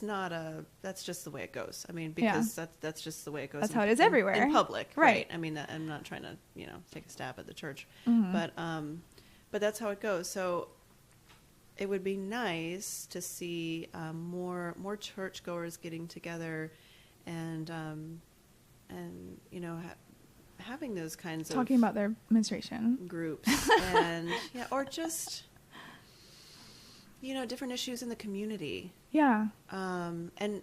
just the way it goes. I mean, because that's just the way it goes. That's how it is everywhere. In public. Right. I mean, I'm not trying to, take a stab at the church, mm-hmm. but that's how it goes. So it would be nice to see more churchgoers getting together and having those kinds of talking about their menstruation groups and or just different issues in the community. Yeah. And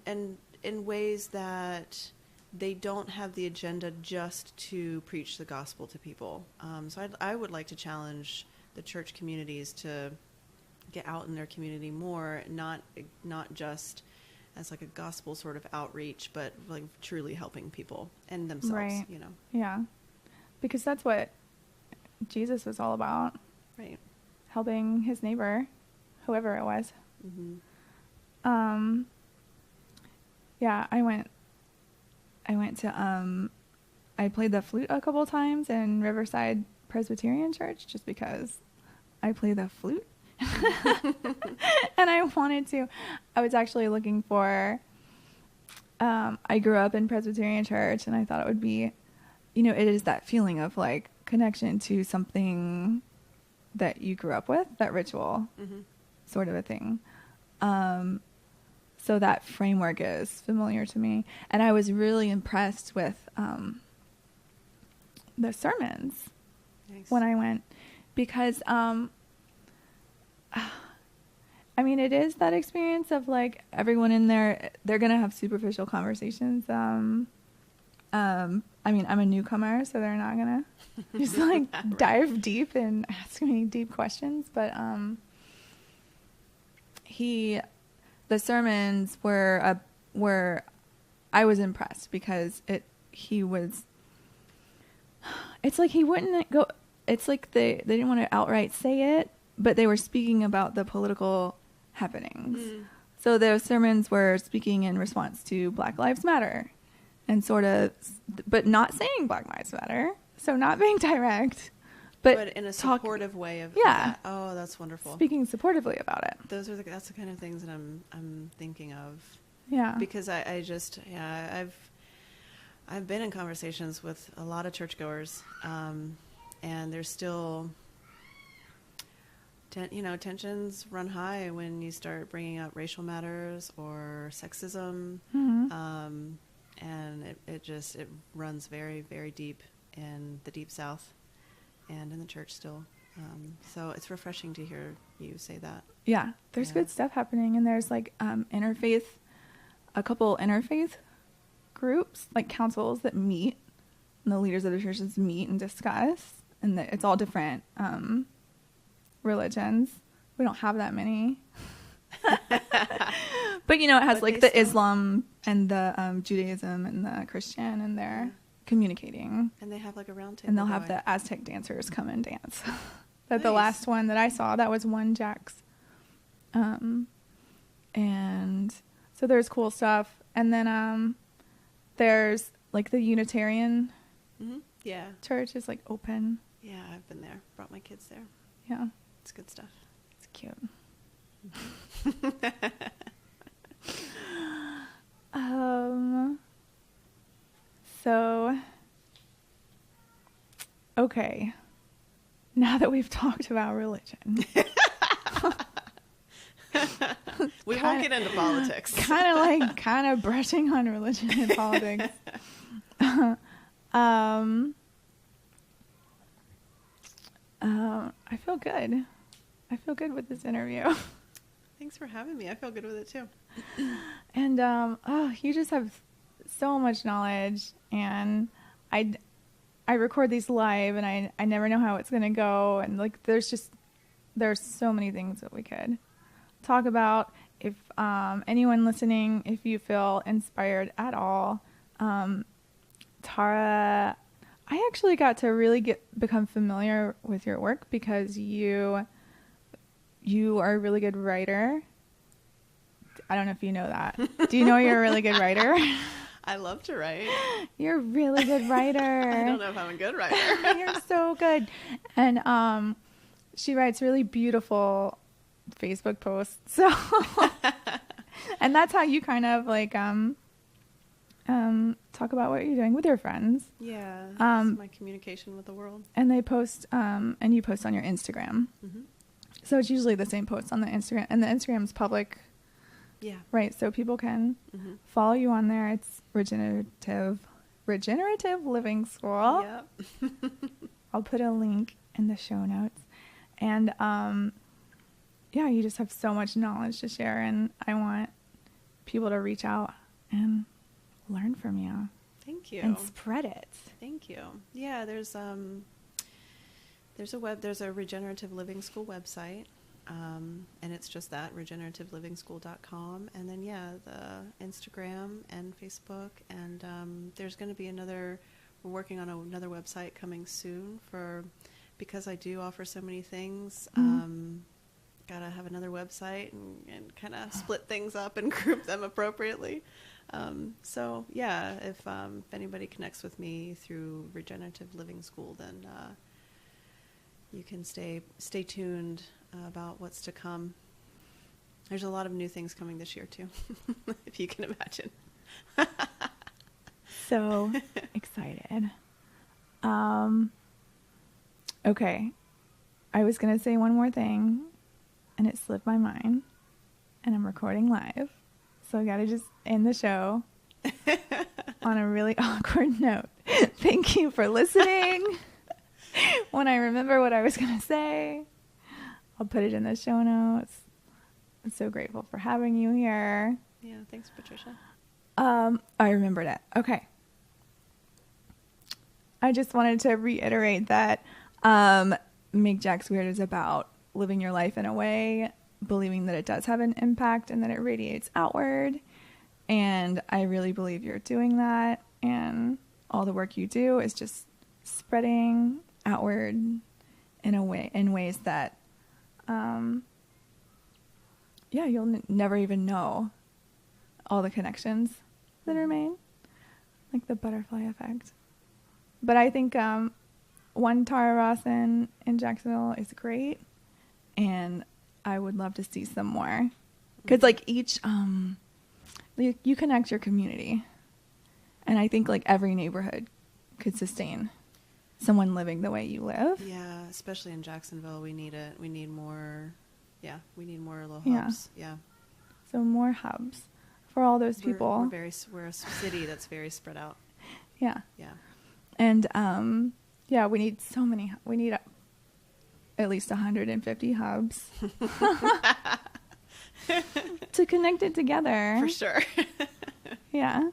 in ways that they don't have the agenda just to preach the gospel to people. So I would like to challenge the church communities to get out in their community more, not just as like a gospel sort of outreach, but like truly helping people and themselves, right. Yeah. Because that's what Jesus was all about. Right. Helping his neighbor, whoever it was. Mm-hmm. Yeah, I went to, I played the flute a couple times in Riverside Presbyterian Church just because I play the flute. And I was actually looking for, I grew up in Presbyterian church and I thought it would be, it is that feeling of like connection to something that you grew up with, that ritual mm-hmm. sort of a thing. So that framework is familiar to me. And I was really impressed with the sermons when I went, because I mean, it is that experience of like everyone in there, they're going to have superficial conversations. I mean, I'm a newcomer, so they're not going to just like right. dive deep and ask me deep questions. But the sermons were I was impressed because it's like he wouldn't go, it's like they didn't want to outright say it, but they were speaking about the political happenings. Mm. So those sermons were speaking in response to Black Lives Matter and sort of, but not saying Black Lives Matter. So not being direct, but in a supportive way of that. Oh, that's wonderful. Speaking supportively about it. That's the kind of things that I'm thinking of. Yeah. Because I've been in conversations with a lot of churchgoers, and there's still, tensions run high when you start bringing up racial matters or sexism, mm-hmm. And it runs very, very deep in the Deep South and in the church still. So it's refreshing to hear you say that. Yeah, there's good stuff happening, and there's like a couple interfaith groups, like councils that meet, and the leaders of the churches meet and discuss, and it's all different religions. We don't have that many. But it has like the Islam and the Judaism and the Christian, and they're communicating. And they have like a round table. And they'll have the Aztec dancers come and dance. But the last one that I saw, that was one Jack's. And so there's cool stuff. And then there's like the Unitarian church is like open. Yeah, I've been there. Brought my kids there. Yeah. It's good stuff. It's cute. So, okay. Now that we've talked about religion. We won't get into politics. Kind of brushing on religion and politics. I feel good. I feel good with this interview. Thanks for having me. I feel good with it too. And you just have so much knowledge, and I record these live, and I never know how it's gonna go, and like there's so many things that we could talk about. If anyone listening, if you feel inspired at all, Tara, I actually got to really become familiar with your work because you are a really good writer. I don't know if you know that. Do you know you're a really good writer? I love to write. You're a really good writer. I don't know if I'm a good writer. You're so good. And she writes really beautiful Facebook posts. So, and that's how you kind of like talk about what you're doing with your friends. Yeah, it's my communication with the world. And they post, and you post on your Instagram. Mm-hmm. So it's usually the same posts on the Instagram, and the Instagram's public. Yeah. Right. So people can follow you on there. It's Regenerative Living School. Yep. I'll put a link in the show notes. And yeah, you just have so much knowledge to share, and I want people to reach out and learn from you. Thank you. And spread it. Thank you. Yeah, there's a Regenerative Living School website. And it's just that, regenerativelivingschool.com. And then, yeah, the Instagram and Facebook. And there's going to be we're working on another website coming soon because I do offer so many things. Got to have another website and kind of split things up and group them appropriately. So, yeah, if anybody connects with me through Regenerative Living School, then you can stay tuned about what's to come. There's a lot of new things coming this year too, if you can imagine. So excited. Okay. I was going to say one more thing, and it slipped my mind, and I'm recording live. So I got to just end the show on a really awkward note. Thank you for listening. When I remember what I was going to say, I'll put it in the show notes. I'm so grateful for having you here. Yeah, thanks, Patricia. I remembered it. Okay. I just wanted to reiterate that Make Jax Weird is about living your life in a way, believing that it does have an impact and that it radiates outward. And I really believe you're doing that. And all the work you do is just spreading outward in ways that you'll never even know all the connections that are made, like the butterfly effect. But I think one Tara Rawson in Jacksonville is great, and I would love to see some more, because like each you connect your community, and I think like every neighborhood could sustain someone living the way you live. Yeah, especially in Jacksonville, we need it. We need more. Yeah, we need more little hubs. Yeah. So more hubs for all those people. We're a city that's very spread out. Yeah. Yeah. And we need so many. We need at least 150 hubs to connect it together. For sure. Yeah,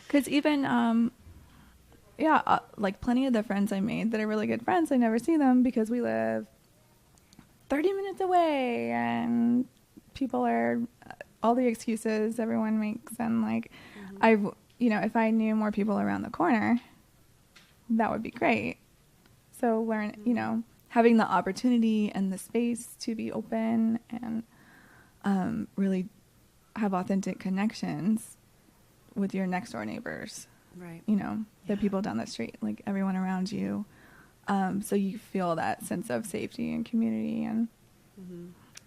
because even like plenty of the friends I made that are really good friends, I never see them because we live 30 minutes away, and people are all the excuses everyone makes, and like if I knew more people around the corner, that would be great. So having the opportunity and the space to be open and really have authentic connections with your next door neighbors, right? The people down the street, like everyone around you. So you feel that sense of safety and community, and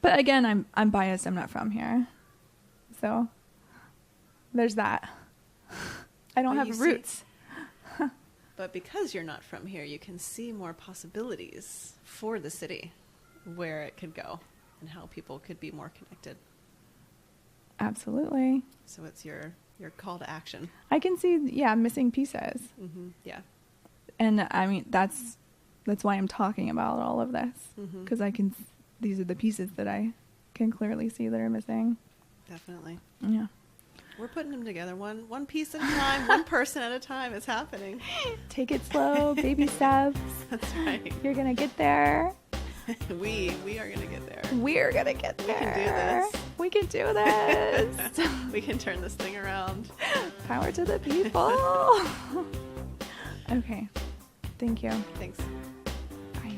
but again, I'm biased. I'm not from here, so there's that. I don't have roots. But because you're not from here, you can see more possibilities for the city, where it could go, and how people could be more connected. Absolutely. So it's your call to action. I can see, missing pieces. Yeah. And I mean, that's That's why I'm talking about all of this, because these are the pieces that I can clearly see that are missing. Definitely. Yeah. We're putting them together one piece at a time, one person at a time. It's happening. Take it slow, baby steps. That's right. You're going to get there. We are going to get there. We're going to get there. We can do this. We can do this. We can turn this thing around. Power to the people. Okay. Thank you. Thanks. Bye.